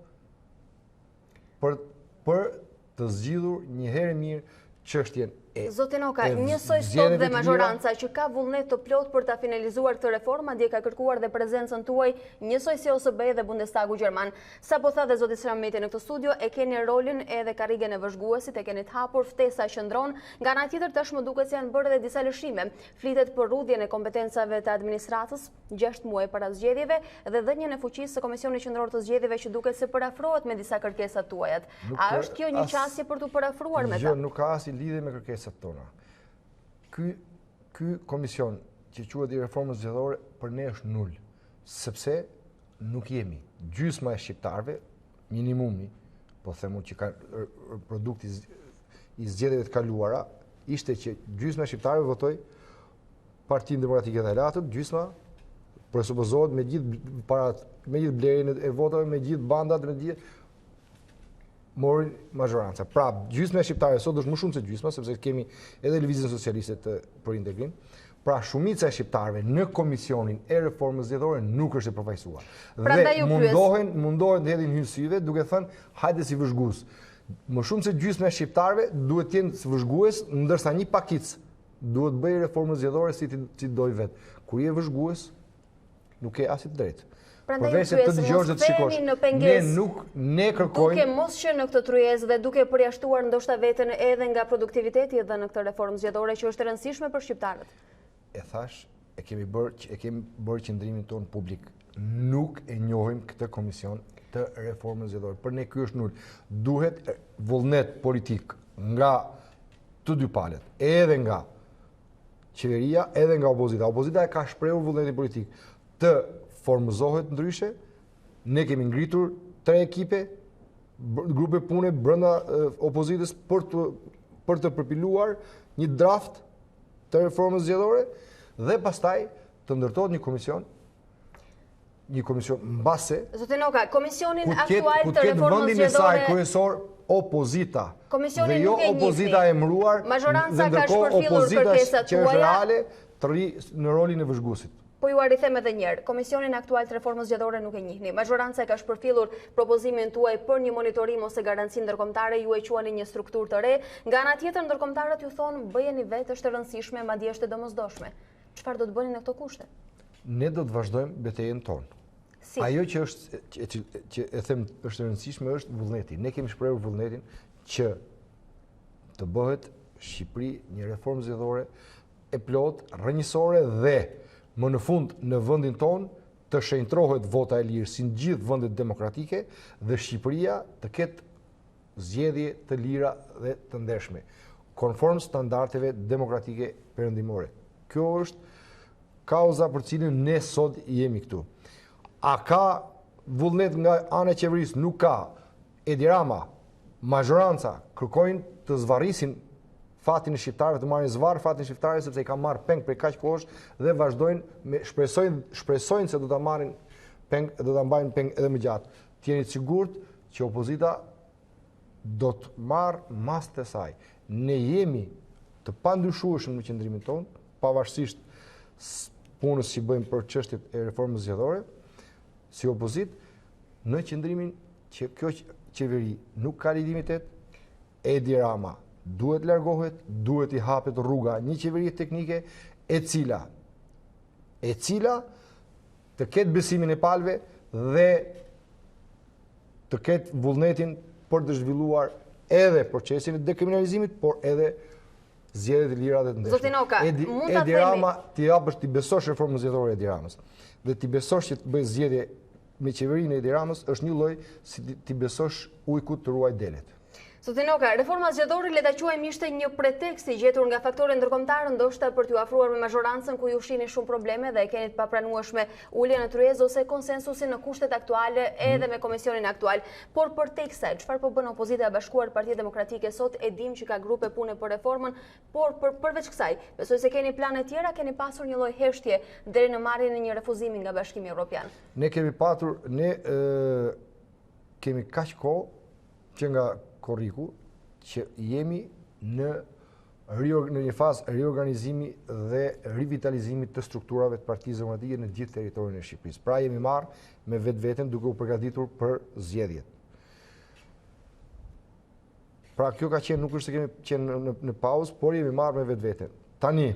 për të zgjidhur një herë mirë çështjen Zotin Oka, njësoj sot dhe mazhoranca që ka vullnet të plot për ta finalizuar këtë reformë, madje ka kërkuar dhe prezencën tuaj njësoj si OSBE dhe Bundestagu Gjerman. Sa po tha dhe zoti Srameti në këtë studio, e keni rolin edhe karrigen e vëzhguesit, e keni të hapur, ftesa qëndron, nga ana tjetër tashmë duket se janë bërë edhe disa lëshime. Flitet për rrudhjen e kompetencave të administratës 6 muaj para zgjedhjeve dhe dhënien e fuqisë së Komisionit Qendror të Zgjedhjeve që duket se parafrohet me disa kërkesa tuaja. A është kjo një qasje për t'u parafruar me ta? Jo, nuk ka asnjë lidhje me kërkesat tona. Ky komision që quhet i reformës zgjedhore për ne është nul, sepse nuk jemi gjysma e shqiptarëve, minimumi, po themu që ka produkti i zgjedhjeve të kaluara, ishte që gjysma e shqiptarëve votoi Partinë Demokratike të Elatit, gjysma presupozohet me gjithë blerjen e votave, me gjithë bandat, me gjithë morin mazhoranca. Pra, gjysma e shqiptarëve sot është më shumë se gjysma, sepse kemi edhe Lëvizjen Socialiste për integrim. Pra, shumica e shqiptarëve në komisionin e reformës zgjedhore nuk është e përfaqësuar. Dhe mundohen të hedhin hyrësive duke thënë, hajde si vëzhgues. Më shumë se gjysma e shqiptarëve duhet të jenë si vëzhgues, ndërsa një pakic duhet bëjë reformën zgjedhore si doj vetë. Kur je vëzhgues, nuk ke as i drejtë. Prandaj mos themi në pengesë. Ne kërkojmë duke mos qenë në këtë tryezë dhe duke përjashtuar ndoshta veten edhe nga produktiviteti edhe në këtë reformë zgjedhore që është e rëndësishme për shqiptarët. E thash, e kemi bërë qendrimin ton publik. Nuk e njohim këtë komision të reformës zgjedhore. Për ne ky është nul. Duhet vullnet politik nga të dy palët, edhe nga qeveria, edhe nga opozita. Opozita e ka shprehur vullnetin politik të formëzohet ndryshe. Ne kemi ngritur 3 ekipe, grupe pune brenda opozitës për të përpiluar një draft të reformës zgjedhore dhe pastaj të ndërtohet një komision një komision mbase Zotin Oka, komisionin ku aktual të ketë reformës vendin e saj zgjedhore. kryesor opozita. Komisionin Dhe jo nuk e njihni. opozita e emëruar, Majoranca dhe ka ndërkohë shpërfillur opozita kërkesat që është tuaja. reale të ri në rolin e vëzhguesit. Po ju arrithem edhe njerë, komisionin aktual të reformës zgjedhore nuk e njihni. Majoranca ka shpërfillur propozimin tuaj për një monitorim ose garanci ndërkombëtare, ju e quani një strukturë të re. Nga ana tjetër, ndërkombëtarët ju thonë bëjeni vetë, është e rëndësishme, madje është e domosdoshme. Çfarë do të bëni në këto kushte? Ne do të vazhdojmë betejën tonë. Si? Ajo që është që e them është e rëndësishme është vullneti. Ne kemi shprehur vullnetin që të bëhet Shqipëri një reformë zgjedhore e plot, rrënjësore dhe më në fund në vendin tonë të shenjtrohet vota e lirë si në gjithë vendet demokratike dhe Shqipëria të ketë zgjedhje të lira dhe të ndershme, konform standardeve demokratike perëndimore. Kjo është kauza për cilën ne sot jemi këtu. A ka vullnet nga ana e qeverisë? Nuk ka. Edi Rama, majoranca kërkojnë të zvarrisin fatin e shqiptarëve, të marrin zvarr fatin e shqiptarëve sepse i ka marrë peng për kaq kohësh dhe vazhdojnë me shpresojnë se do ta marrin peng, do ta mbajnë peng edhe më gjatë. T'jeni të sigurt që opozita do të marrë masë të saj. Ne jemi të pandyshueshëm në qëndrimin tonë, pavarësisht punës që bëjmë për çështjet e reformës zgjedhore, si opozit, në qëndrimin që kjo qeveri nuk ka legitimitet, Edi Rama duhet largohet, duhet i hapet rruga një qeveri teknike e cila të ketë besimin e palëve dhe të ketë vullnetin për të zhvilluar edhe procesin e dekriminalizimit, por edhe zgjedhjet e lira dhe të ndeshme. Zotin Oka, mund ta Edi Rama ti hapësh, ti besosh reformën zgjedhore e Edi Ramës dhe ti besosh që të bëj zgjedhje me qeverinë e Edi Ramës është një lloj si ti besosh ujkut të ruaj delet. Zotin Oka, reforma zgjedhore le ta quajmë ishte një pretekst i gjetur nga faktorë ndërkombëtarë, ndoshta për t'ju afruar me mazhorancën ku ju shihni shumë probleme dhe e keni të papranueshme uljen në tryezë ose konsensusin në kushtet aktuale edhe me komisionin aktual. Por për tek kësaj, çfarë po bën opozita e bashkuar Partia Demokratike sot? E dim që ka grupe pune për reformën, por përveç kësaj, besoj se keni plane tjera, keni pasur një lloj heshtje deri në marrjen e një refuzimi nga Bashkimi Evropian. Ne kemi kaq kohë që nga korriku që jemi në një fazë riorganizimi dhe rivitalizimi të strukturave të Partisë Demokratike në gjithë territorin e Shqipërisë. Pra jemi marrë me vetveten duke u përgatitur për zgjedhjet. Pra kjo ka qenë, nuk është se kemi qenë në pauzë, por jemi marrë me vetveten. Tani,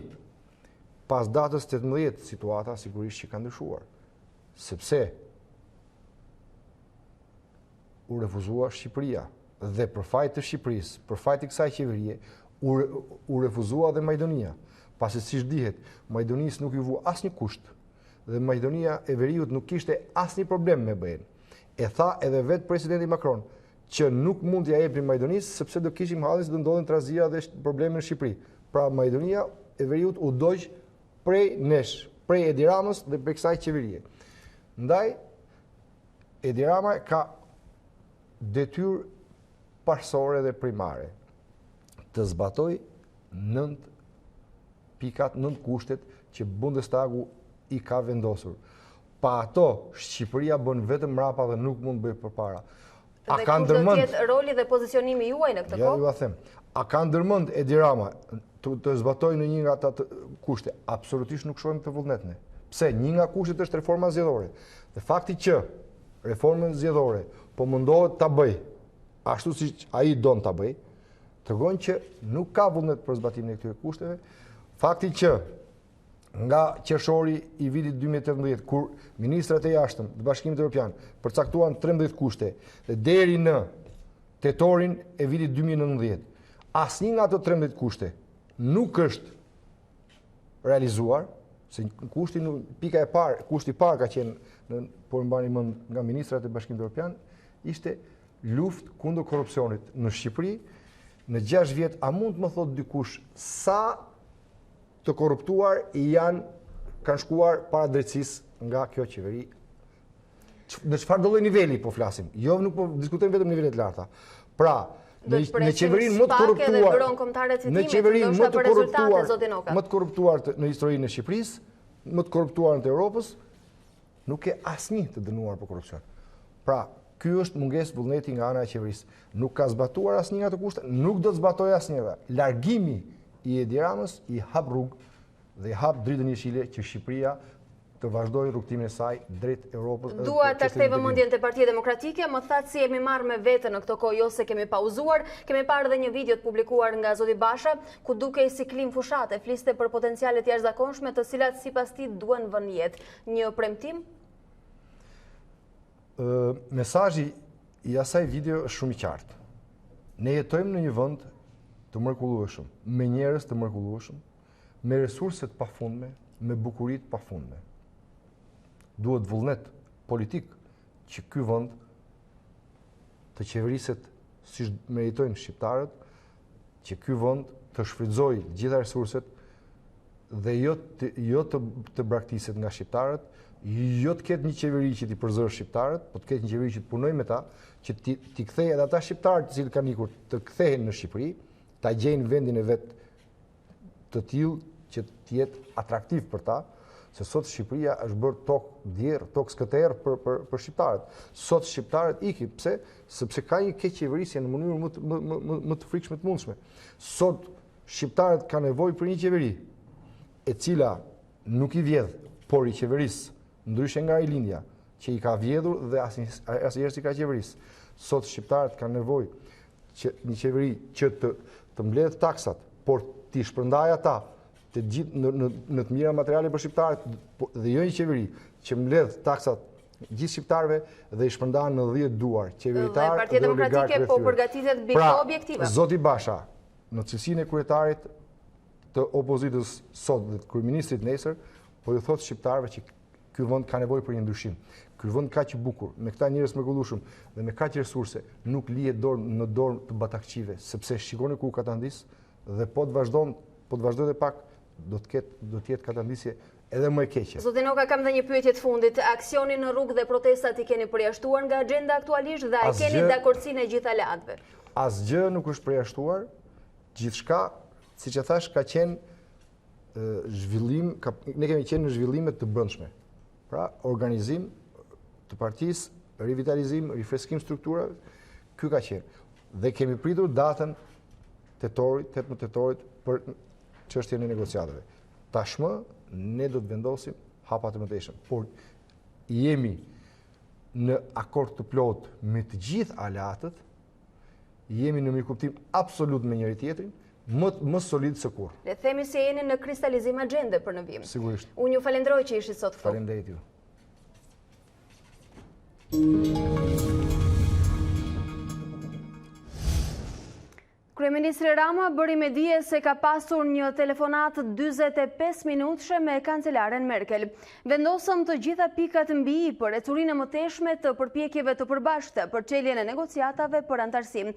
pas datës 18, situata sigurisht që ka ndryshuar, sepse u refuzua Shqipëria. Dhe për fajt të Shqipërisë, për fajt të kësaj qeverie, u refuzua dhe Maqedonia. Pasi siç dihet, Maqedonisë nuk ju vu asnjë kusht dhe Maqedonia e Veriut nuk kishte asnjë problem me BE-n. E tha edhe vetë presidenti Macron që nuk mund t'ja jepnin Maqedonisë sepse do kishim halli se do ndodhin trazia dhe probleme në Shqipëri. Pra Maqedonia e Veriut u dogj prej nesh, prej Edi Ramës dhe prej kësaj qeverie. Ndaj Edi Rama ka detyrë parsore dhe primare të zbatoj 9 pikat, 9 kushtet që Bundestagu i ka vendosur. Pa ato, Shqipëria bën vetëm mrapa dhe nuk mund bëj përpara. A ka ndërmend? Dhe kush do të jetë roli dhe pozicionimi juaj në këtë kohë? Ja ju a them. A ka ndërmend Edi Rama të zbatoj në një nga ata kushte? Absolutisht nuk shohim të vullnet ne. Pse? Një nga kushtet është reforma zgjedhore. Dhe fakti që reformën zgjedhore po mundohet ta bëj ashtu si ai don ta bëj, tregon që nuk ka vullnet për zbatimin e këtyre kushteve. Fakti që nga qershori i vitit 2018, kur ministrat e jashtëm të Bashkimit Evropian përcaktuan 13 kushte dhe deri në tetorin e vitit 2019, asnjë nga ato 13 kushte nuk është realizuar, se kushti pika e parë, kushti i parë ka qenë, por mbani mend nga ministrat e Bashkimit Evropian, ishte luftë kundër korrupsionit në Shqipëri. Në 6 vjet, a mund të më thotë dikush sa të korruptuar kanë shkuar para drejtësisë nga kjo qeveri? Në çfarë lloj niveli po flasim? Jo, nuk po diskutojmë vetëm nivelet të larta. Pra, në qeverinë më të korruptuar, në historinë e Shqipërisë, më të korruptuar në Europës, nuk ke asnjë të dënuar për korrupsion. Pra, ky është mungesë vullneti nga ana e qeverisë. Nuk ka zbatuar asnjë nga të kushtet, nuk do të zbatojë asnjëra. Largimi i Edi Ramës i hap rrugë dhe i hap dritën jeshile që Shqipëria të vazhdojë rrugtimin e saj drejt Europës. Dua ta kthej vëmendjen te Partia Demokratike, më thatë si jemi marrë me vete në këtë kohë, jo se kemi pauzuar. Kemi parë edhe një video të publikuar nga zoti Basha, ku dukej si klim fushate, fliste për potencialet jashtëzakonshme të cilat sipas tij duhen vënë jetë. Një premtim? Mesazhi i asaj video është shumë i qartë. Ne jetojmë në një vend të mrekullueshëm, me njerëz të mrekullueshëm, me resurse të pafundme, me bukuri të pafundme. Duhet vullnet politik që ky vend të qeveriset siç meritojnë shqiptarët, që ky vend të shfrytëzojë gjitha resurset dhe jo të braktiset nga shqiptarët, jo të ketë një qeveri që t'i përzorë shqiptarët, po të ketë një qeveri që të punojë me ta, që t'i kthejë edhe ata shqiptarët të cilët kanë ikur të kthehen në Shqipëri, ta gjejnë vendin e vet të tillë që të jetë atraktiv për ta, se sot Shqipëria është bërë tokë djerë, tokë skëterë për shqiptarët. Sot shqiptarët ikin, pse? Sepse ka një keq qeverisje në mënyrë më të frikshme të mundshme. Sot shqiptarët kanë nevojë për një qeveri e cila nuk i vjedh, por i qeveris, ndryshe nga rilindja, që i ka vjedhur dhe asnjëherë si ka qeveris. Sot shqiptarët kanë nevojë që një qeveri që të mbledh taksat, por t'i shpërndajë ata të gjithë në të mira materiale për shqiptarët, dhe jo një qeveri që mbledh taksat gjithë shqiptarëve dhe i shpërndan në 10 duar, qeveritar Partia dhe oligarkë. Demokratike po përgatitet biko objektive. Zoti Basha, në cilësinë e kryetarit të opozitës sot dhe të kryeministrit nesër, po ju thotë shqiptarëve që ky vend ka nevojë për një ndryshim. Ky vend kaq i bukur, me këta njerëz mrekullueshëm dhe me kaq resurse, nuk lihet në dorë të batakçive, sepse shikoni ku ka ta ndis dhe po të vazhdojë edhe pak, do të jetë katandisje edhe më e keqe. Zoti Noka, kam dhe një pyetje të fundit. Aksioni në rrugë dhe protestat i keni përjashtuar nga agenda aktualisht dhe a keni dakordsinë e gjithë aleatëve? Asgjë nuk është përjashtuar. Gjithçka, siç e thash, ka qenë zhvillim, ne kemi qenë në zhvillime të brendshme. Pra, organizim të partisë, rivitalizim, rifreskim strukturave, ky ka qenë. Dhe kemi pritur datën 18 tetorit për çështjen e negociatave. Tashmë ne do të vendosim hapa të mëtejshëm, por jemi në akord të plot me të gjithë aleatët, jemi në mirëkuptim absolut me njëri tjetrin, më solid se kur. Le themi se jeni në kristalizim agende për në vim. Sigurisht. Unë ju falenderoj që ishit sot këtu. Faleminderit ju. Kryeministri Rama bëri me dije se ka pasur një telefonat 45 minutëshe me kancelaren Merkel. Vendosëm të gjitha pikat mbi i për ecurinë e mëteshme të përpjekjeve të përbashkëta për çeljen e negociatave për antarësim.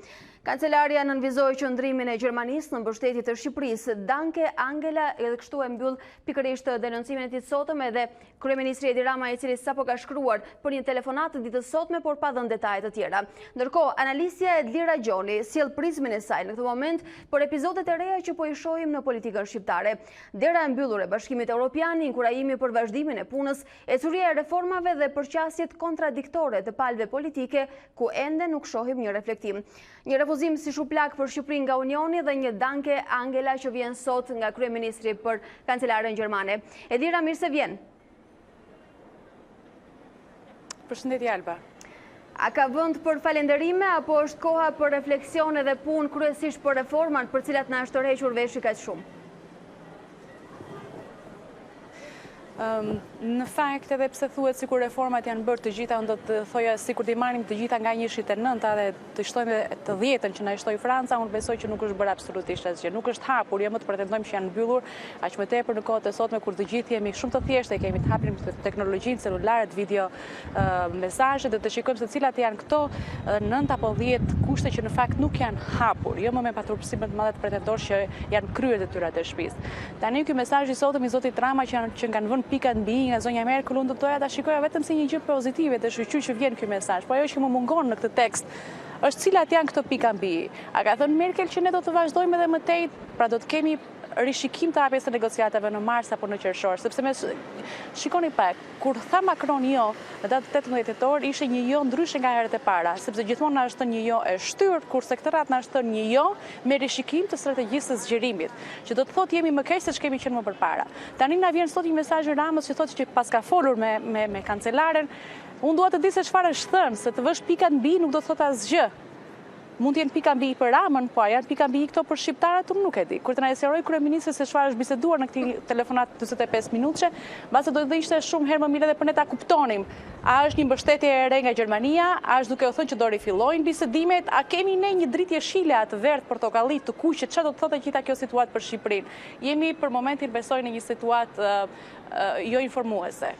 Kancelaria nënvizoi qëndrimin e Gjermanisë në mbështetje të Shqipërisë. Danke Angela, edhe kështu e mbyll pikërisht denoncimin e tij sotëm edhe kryeministri Edi Rama, i cili sapo ka shkruar për një telefonat ditës sotme, por pa dhënë detaje të tjera. Ndërkohë, analistja Edlira Gjoni sjell prizmin e saj në këtë moment për epizodet e reja që po i shohim në politikën shqiptare. Dera e mbyllur e Bashkimit Evropian, inkurajimi për vazhdimin e punës, ecuria e reformave dhe përqasjet kontradiktore të palëve politike, ku ende nuk shohim një reflektim. Një refuzim si shuplak për Shqipërinë nga Unioni dhe një danke Angela që vjen sot nga kryeministri për kancelaren gjermane. Edira, mirë se vjen. Përshëndetje Alba. A ka vend për falenderime apo është koha për refleksione dhe punë kryesisht për reformat për cilat na është tërhequr veshi kaq shumë? Në fakt edhe pse thuhet sikur reformat janë bërë të gjitha, unë do të thoja sikur t'i marrim të gjitha nga 1/9 dhe të shtojmë të 10-ën që na shtoi Franca, unë besoj që nuk është bërë absolutisht asgjë. Nuk është hapur, jo më të pretendojmë që janë mbyllur, aq më tepër në kohët e sotme kur të gjithë jemi shumë të thjeshtë, kemi të hapur teknologjinë, celularet, video mesazhe, dhe të shikojmë se cilat janë këto 9 apo 10 kushte që në fakt nuk janë hapur, jo më me paturpësi më të madhe të pretendosh që janë kryer detyrat e shtëpisë. Tani ky mesazh i sotëm i zotit Rama që kanë vënë pikat mbi nga zonja Merkel, unë do doja ta shikoja vetëm si një gjë pozitive të shqyqyr që vjen ky mesazh. Po ajo që më mungon në këtë tekst është cilat janë këto pika mbi. A ka thënë Merkel që ne do të vazhdojmë edhe më tej, pra do të kemi rishikim të hapjes të negociatave në mars apo në qershor, sepse shikoni pak, kur tha Macron jo në datën 18 tetor, ishte një jo ndryshe nga herët e para, sepse gjithmonë na është thënë një jo e shtyr, kurse këtë radhë na është thënë një jo me rishikim të strategjisë së zgjerimit, që do të thotë jemi më keq se ç'kemi qenë më përpara. Tani na vjen sot një mesazh i Ramës që thotë që pas ka folur me kancelaren, unë dua të di se çfarë është thënë, se të vësh pika mbi nuk do të thotë asgjë. Mund të jenë pika mbi për Ramën, po a janë pika mbi këto për shqiptarët, unë nuk e di. Kur të na sqaroj kryeministri se çfarë është biseduar në këtë telefonat 45 minutëshe, mbase do të ishte shumë herë më mirë edhe për ne ta kuptonim. A është një mbështetje e re nga Gjermania, a është duke u thënë që do rifillojnë bisedimet, a kemi ne një dritë jeshile atë verdh portokalli të kuqe, çfarë do të thotë gjitha kjo situatë për Shqipërinë? Jemi për momentin besoj në një situatë jo informuese.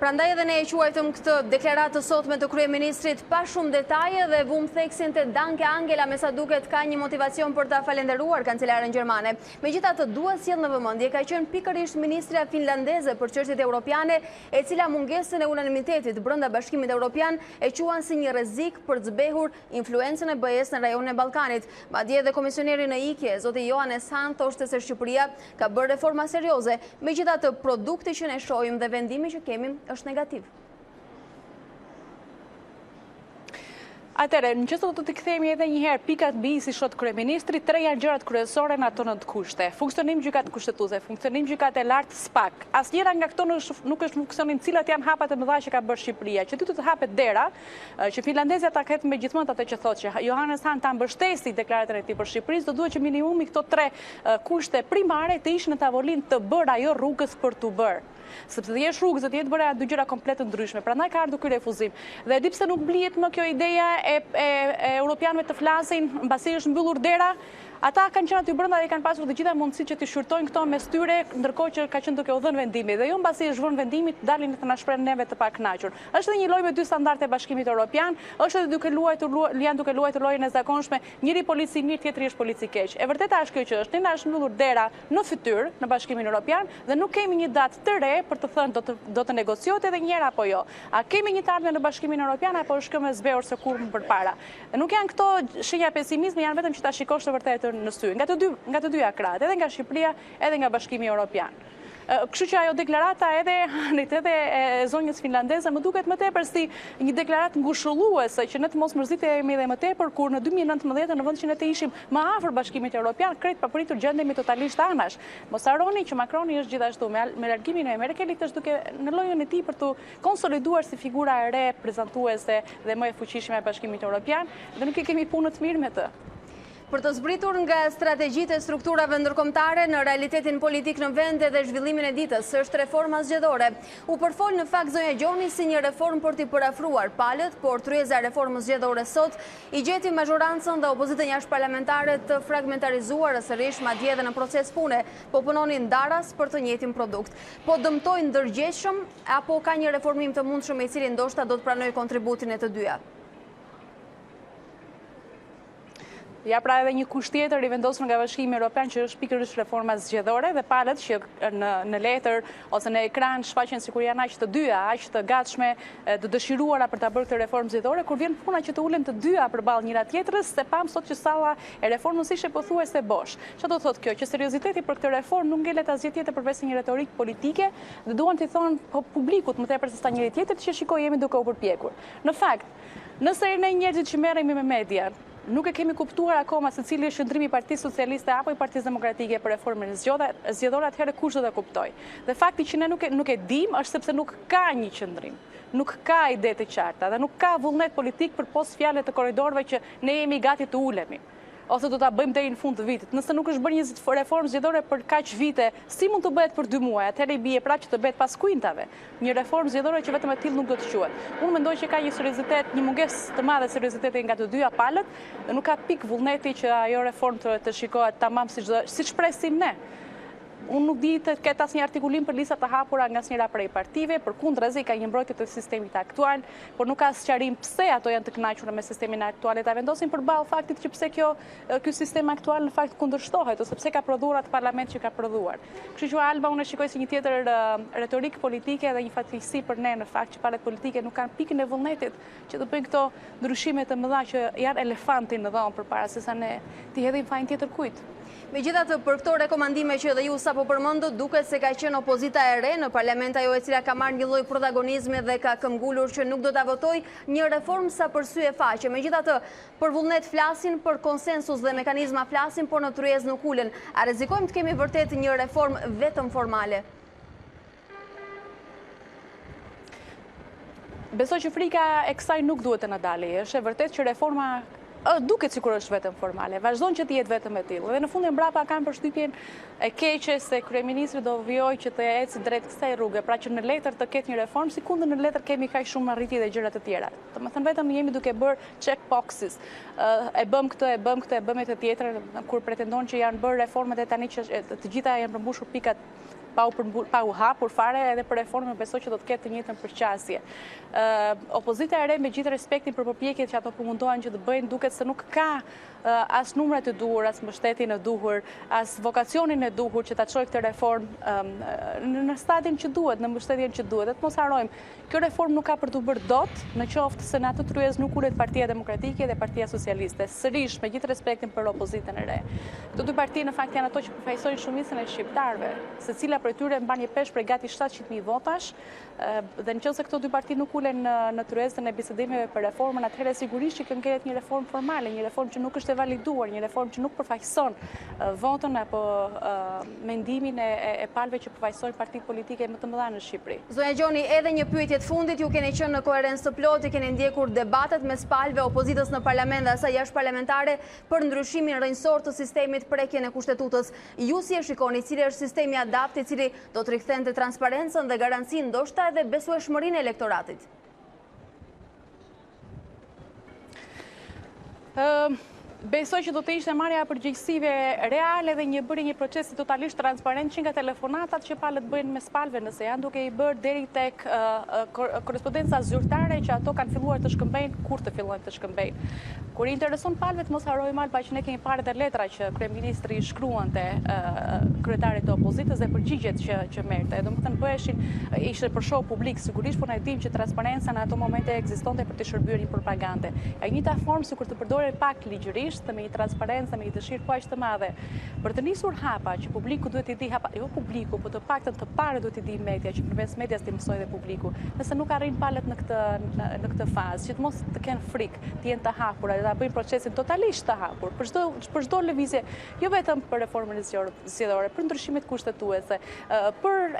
Prandaj edhe ne e quajtëm këtë deklaratë të sotme të kryeministrit pa shumë detaje dhe vum theksin të Danke Angela me sa duket ka një motivacion për ta falenderuar kancelaren gjermane. Megjithatë duhet sjell në vëmendje ka qenë pikërisht ministrja finlandeze për çështjet europiane, e cila mungesën e unanimitetit brenda Bashkimit Evropian e quan si një rrezik për të zbehur influencën e BE-s në rajonin e Ballkanit. Madje edhe komisioneri në ikje, zoti Johannes Hahn, thoshte se Shqipëria ka bërë reforma serioze. Megjithatë produkti që ne shohim dhe vendimi që kemi është negativ. Atëre, në qësë do të kthehemi edhe një herë pikat mbi si shot kryeministri, 3 janë gjërat kryesore në ato 9 kushte. Funksionim gjykatë kushtetuese, funksionim gjykatë e lartë SPAK. Asnjëra nga këto nuk është funksionim cilat janë hapat e mëdha që ka bërë Shqipëria. Që ty të hapet dera, që finlandezja ta ketë me gjithmonë atë që thotë që Johannes Hahn ta mbështesi deklaratën e tij për Shqipërisë, do duhet që minimumi këto 3 kushte primare të ishin në tavolinë të bërë ajo rrugës për t'u bërë. Sepse të jesh rrugës, të jetë bëra dy gjëra komplet të ndryshme. Prandaj ka ardhur ky refuzim. Dhe e di pse nuk blihet më kjo ideja e europianëve të flasin mbasi është mbyllur dera. Ata kanë qenë aty brenda dhe kanë pasur të gjitha mundësitë që të shqyrtojnë këto mes tyre, ndërkohë që ka qenë duke u dhënë vendimi. Dhe jo mbasi është vënë vendimi të dalin të na shprehen neve të pakënaqur. Është edhe një lojë me dy standarde e Bashkimit Evropian, është edhe janë duke luajtur lojën e zakonshme, njëri polici mirë, tjetri është polici keq. E vërteta është kjo që është, ne është mbyllur dera në fytyrë në Bashkimin Evropian dhe nuk kemi një datë të re për të thënë do të negociohet edhe një herë apo jo. A kemi një ardhmë në Bashkimin Evropian apo është kjo më zbehur se kur më përpara? Nuk janë këto shenja pesimizmi, janë vetëm që ta shikosh të vërtetë në sy, nga të dyja krahët, edhe nga Shqipëria, edhe nga Bashkimi Evropian. Kështu që ajo deklarata edhe e zonjës finlandeze më duket më tepër si një deklaratë ngushëlluese që ne të mos mërzitemi edhe më tepër kur në 2019 në vend që ne të ishim më afër Bashkimit Evropian, krejt papritur gjendemi totalisht anash. Mos harroni që Macroni është gjithashtu me largimin e Merkelit është duke në lojën e tij për të konsoliduar si figura e re prezantuese dhe më e fuqishme e Bashkimit Evropian dhe nuk e kemi punë të mirë me të. Për të zbritur nga strategjitë e strukturave ndërkombëtare në realitetin politik në vend dhe zhvillimin e ditës, është reforma zgjedhore. U përfol në fakt zonja Gjoni si një reformë për t'i përafruar palët, por tryeza e reformës zgjedhore sot i gjeti majorancën dhe opozitën jashtëparlamentare të fragmentarizuar sërish madje edhe në proces pune, po punonin daras për të njëjtin produkt. Po dëmtojnë ndërgjegjshëm apo ka një reformim të mundshëm i cili ndoshta do të pranojë kontributin e të dyja? Ja pra edhe një kusht tjetër i vendosur nga Bashkimi Evropian që është pikërisht reforma zgjedhore dhe palët që në letër ose në ekran shfaqen sikur janë aq të dyja, aq të gatshme, të dëshiruara për ta bërë këtë reformë zgjedhore, kur vjen puna që të ulen të dyja përballë njëra tjetrës, se pam sot që salla e reformës ishte pothuajse bosh. Çfarë do thotë kjo? Që serioziteti për këtë reformë nuk ngelet asgjë tjetër përveç një retorikë politike dhe duan t'i thonë publikut më tepër se sa njëri tjetrit që shikoj jemi duke u përpjekur. Në fakt, nëse ne njerëzit që merremi me media nuk e kemi kuptuar akoma se cili është qëndrimi i Partisë Socialiste apo i Partisë Demokratike për reformën zgjedhore, atëherë kush do ta kuptoj. Dhe fakti që ne nuk e dim është sepse nuk ka një qëndrim. Nuk ka ide të qarta dhe nuk ka vullnet politik për pos fjalë të korridorëve që ne jemi gati të ulemi. Ose do ta bëjmë deri në fund të vitit. Nëse nuk është bërë një reformë zgjedhore për kaq vite, si mund të bëhet për 2 muaj? Atëherë i bie prapë që të bëhet pas kuintave. Një reformë zgjedhore që vetëm e tillë nuk do të quhet. Unë mendoj që ka një seriozitet, një mungesë të madhe serioziteti nga të dyja palët dhe nuk ka pik vullneti që ajo reformë të shikohet tamam siç presim ne. Unë nuk di të ketë asnjë artikulim për listat të hapura nga asnjëra prej partive, përkundërzi ka një mbrojtje të sistemit aktual, por nuk ka sqarim pse ato janë të kënaqura me sistemin aktual e ta vendosin përballë faktit që pse ky sistem aktual në fakt kundërshtohet ose pse ka prodhuar atë parlament që ka prodhuar. Kështu që Alba unë e shikoj si një tjetër retorikë politike dhe një fatkeqësi për ne në fakt që palët politike nuk kanë pikën e vullnetit që të bëjnë këto ndryshime të mëdha që janë elefantin në dhomë përpara se sa ne t'i hedhim fajin tjetër kujt. Megjithatë, për këto rekomandime që dhe ju sapo përmendët, duket se ka qenë opozita e re në parlament, ajo e cila ka marrë një lloj protagonizmi dhe ka këmbgulur që nuk do ta votojë një reformë sa për sy e faqe. Megjithatë, për vullnet flasin, për konsensus dhe mekanizma flasin, por në tryezë nuk ulen. A rrezikojmë të kemi vërtet një reformë vetëm formale? Besoj që frika e kësaj nuk duhet të na dalë. Është e vërtetë që reforma duket sikur është vetëm formale, vazhdon që të jetë vetëm e tillë. Dhe në fund e mbrapa kanë përshtypjen e keqe se kryeministri do vijojë që të ecë drejt kësaj rruge, pra që në letër të ketë një reformë, sikundër në letër kemi kaq shumë arritje dhe gjëra të tjera. Domethënë vetëm jemi duke bërë check boxes. E bëm këtë, e bëm këtë, e bëm të tjetrën, kur pretendon që janë bërë reformat e tani që të gjitha janë përmbushur pikat pa u hapur fare, edhe për reformën besoj që do të ketë të njëjtën përqasje. Opozita e re, me gjithë respektin për përpjekjet që ato po mundohen që të bëjnë, duket se nuk ka as numrat e duhur, as mbështetjen e duhur, as vokacionin e duhur që ta çojë këtë reformë në stadin që duhet, në mbështetjen që duhet. Dhe të mos harrojmë, kjo reformë nuk ka për të bërë dot, në qoftë se në atë tryezë nuk ulet Partia Demokratike dhe Partia Socialiste. Sërish, me gjithë respektin për opozitën e re. Këto dy parti në fakt janë ato që përfaqësojnë shumicën e shqiptarëve, secila prej tyre mban një peshë prej gati 700.000 votash, dhe nëse këto dy parti nuk ulen në tryezën e bisedimeve për reformën, atëherë sigurisht që ngjelet një reformë formale, një reformë që nuk është e validuar, një reformë që nuk përfaqëson votën apo mendimin e palëve që përfaqësojnë partitë politike më të mëdha në Shqipëri. Zonja Gjoni, edhe një pyetje të fundit, ju keni qenë në koherencë të plotë, keni ndjekur debatet mes palëve, opozitës në parlament dhe asaj jashtëparlamentare për ndryshimin rrënjësor të sistemit prekjen e kushtetutës. Ju si e shikoni, cili është sistemi adapt i cili do të rikthente transparencën dhe garancinë, ndoshta edhe besueshmërinë e elektoratit? Besoj që do të ishte marrja e përgjegjësive reale dhe një procesi totalisht transparent që nga telefonatat që palët bëjnë mes palëve, nëse janë duke i bërë deri tek korrespondenca zyrtare që ato kanë filluar të shkëmbejnë, kur të fillojnë të shkëmbejnë. Kur i intereson palëve, të mos harrojmë Alba që ne kemi parë dhe letra që kryeministri i shkruante kryetarit të opozitës dhe përgjigjet që merrte. Domethënë bëheshin, ishte për show publik sigurisht, por ne dimë që transparenca në ato momente ekzistonte për të shërbyer një propagandë. E njëjta formë sikur të përdoren pak ligjërisht, me një transparencë, me një dëshirë po aq të madhe për të nisur hapa që publiku duhet i di hapa, jo publiku, por të paktën të parë duhet i di media, që përmes medias të mësojë dhe publiku. Nëse nuk arrin palët në këtë fazë, që të mos të kenë frikë, të jenë të hapura, dhe ta bëjnë procesin totalisht të hapur, për çdo lëvizje, jo vetëm për reformën e zgjedhore, për ndryshimet kushtetuese, për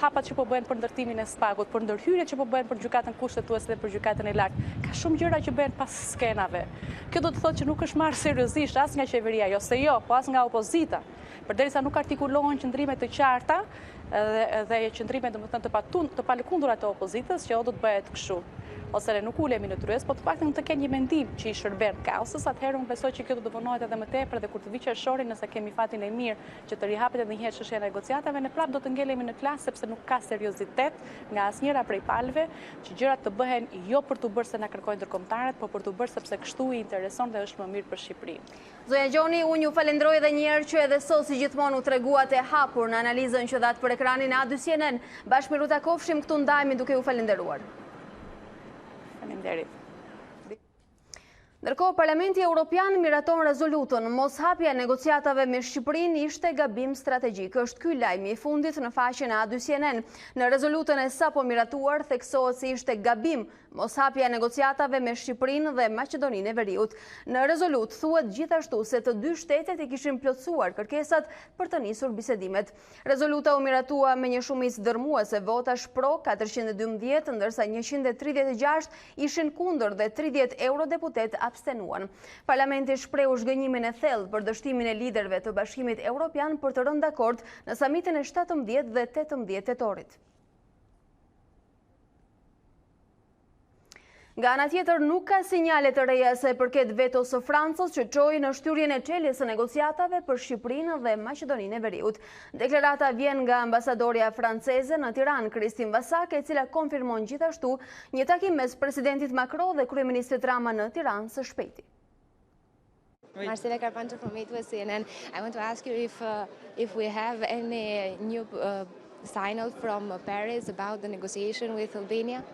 hapat që po bëhen për ndërtimin e SPAK-ut, për ndërhyrjet që po bëhen për gjykatën kushtetuese dhe për gjykatën e lartë. Ka shumë gjëra që bëhen pas skenave. Kjo do të thotë që nuk është marrë seriozisht as nga qeveria, jo se jo, po as nga opozita. Përderisa nuk artikulohen qëndrime të qarta dhe qëndrime të palëkundura të opozitës, që o do të bëhet kështu. Ose nuk ulemi në tryezë, po të paktën të kenë një mendim që i shërben kaosës, atëherë unë besoj që kjo do të vonohet edhe më tepër dhe kur të vi qershori, nëse kemi fatin e mirë që të rihapet edhe një herë çështja e negociatave, ne prapë do të ngelemi në klasë sepse nuk ka seriozitet nga asnjëra prej palëve që gjërat të bëhen jo për të bërë se na kërkojnë ndërkombëtarët, por për të bërë sepse kështu i intereson dhe është më mirë për Shqipërinë. Zonja Gjoni, unë ju falenderoj edhe një herë që edhe sot si gjithmonë u treguat e hapur në analizën që dhat për ekranin e A2CNN. Bashkë me Ruta Kofshim këtu ndajemi duke ju falenderuar. Ndërkohë, Parlamenti Evropian miraton rezolutën mos hapja negociatave me Shqipërinë ishte gabim strategjik. Është ky lajmi i fundit në faqen e A2CNN. Në rezolutën e sapo miratuar theksohet se ishte gabim mos hapja negociatave me Shqipërinë dhe Maqedoninë e Veriut. Në rezolut thuhet gjithashtu se të dy shtetet i kishin plotësuar kërkesat për të nisur bisedimet. Rezoluta u miratua me një shumicë dërmuese votash pro 412, ndërsa 136 ishin kundër dhe 30 eurodeputet abstenuan. Parlamenti shprehu zhgënjimin e thellë për dështimin e liderëve të Bashkimit Evropian për të rënë dakord në samitin e 17 dhe 18 tetorit. Nga ana tjetër, nuk ka sinjale të reja se përket vetos së Francës që çoi në shtyrjen e çeljes së negociatave për Shqipërinë dhe Maqedoninë e Veriut. Deklarata vjen nga ambasadorja franceze në Tiranë, Christine Vassake, e cila konfirmon gjithashtu një takim mes presidentit Macron dhe kryeministrit Rama në Tiranë së shpejti. Marcela Carpanto from A2CNN. I want to ask you if we have any new signal from Paris about the negotiation with Albania.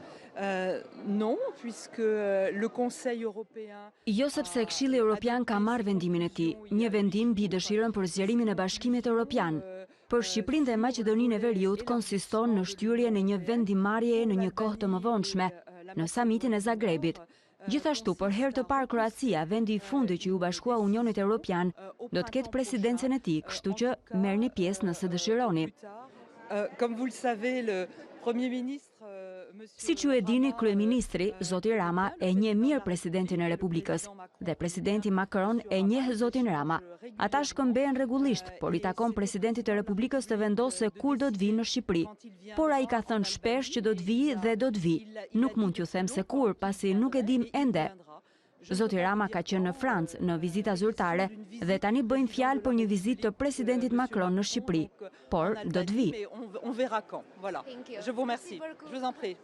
Non, puisque le Conseil européen... Jo sepse Këshilli Evropian ka marrë vendimin e tij, një vendim mbi dëshirën për zgjerimin e Bashkimit Evropian. Për Shqipërinë dhe Maqedoninë e Veriut konsiston në shtyrjen e një vendimarrjeje në një kohë të mëvonshme, në samitin e Zagrebit. Gjithashtu, për herë të parë Kroacia, vendi i fundit që u bashkua Unionit Evropian, do të ketë presidencën e tij, kështu që merrni pjesë nëse dëshironi. Comme vous le savez, le Premier ministre... Si që e dini, kryeministri, zoti Rama, e njeh mirë presidentin e Republikës dhe presidenti Macron e njeh zotin Rama. Ata shkëmbehen rregullisht, por i takon presidentit të Republikës të vendosë kur do të vijë në Shqipëri. Por ai ka thënë shpesh që do të vijë dhe do të vijë. Nuk mund t'ju them se kur, pasi nuk e dim ende. Zoti Rama ka qenë në Francë në vizita zyrtare dhe tani bëjmë fjalë për një vizitë të presidentit Macron në Shqipëri, por do të vijë. On verra quand. Voilà. Je vous remercie. Je vous en prie.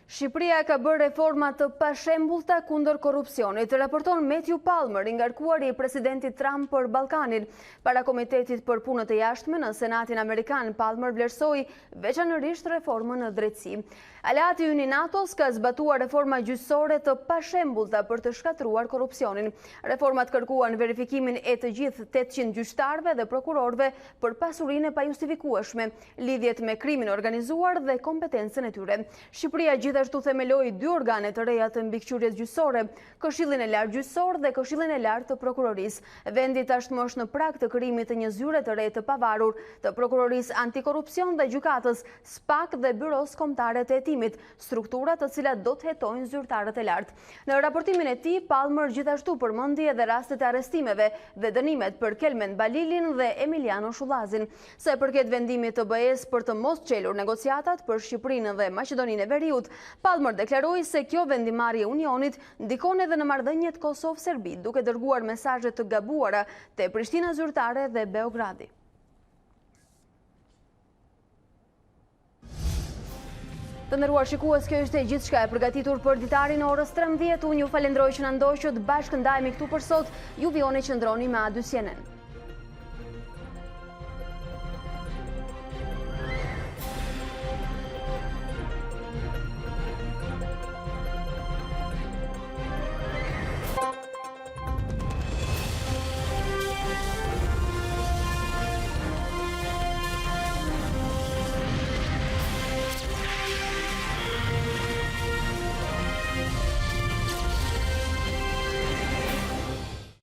Shqipëria ka bërë reforma të pashembullta kundër korrupsionit, raporton Matthew Palmer, i ngarkuari i presidentit Trump për Ballkanin. Para Komitetit për Punët e Jashtme në Senatin Amerikan, Palmer vlerësoi veçanërisht reformën në drejtësi. Aleati ynë i NATO-s ka zbatuar reforma gjyqësore të pashembullta për të shkatruar korrupsionin. Reformat kërkuan verifikimin e të gjithë 800 gjyqtarëve dhe prokurorëve për pasurinë e pajustifikueshme, lidhjet me krimin organizuar dhe kompetencën e tyre. Shqipëria gjithashtu themeloi 2 organe të reja të mbikëqyrjes gjyqësore, Këshillin e Lartë Gjyqësor dhe Këshillin e Lartë të Prokurorisë. Vendi tashmë është në prag të krijimit të një zyre të re të pavarur të Prokurorisë Antikorrupsion dhe Gjykatës, SPAK dhe Byros Kombëtare të Hetimit, struktura të cilat do të hetojnë zyrtarët e lartë. Në raportimin e tij, Palmer gjithashtu përmendi edhe rastet e arrestimeve dhe dënimet për Kelmen Balilin dhe Emiliano Shullazin. Sa i përket vendimit të BE-s për të mos çelur negociatat për Shqipërinë dhe Maqedoninë e Veriut, Palmer deklaroi se kjo vendimarrje e Unionit ndikon edhe në marrëdhëniet Kosovë-Serbi, duke dërguar mesazhe të gabuara te Prishtina zyrtare dhe Beogradi. Të nderuar shikues, kjo ishte gjithçka e përgatitur për ditarin e orës 13. Unë ju falenderoj që na ndoqët, bashkë ndajemi këtu për sot. Ju vijoni qëndroni me A2 CNN.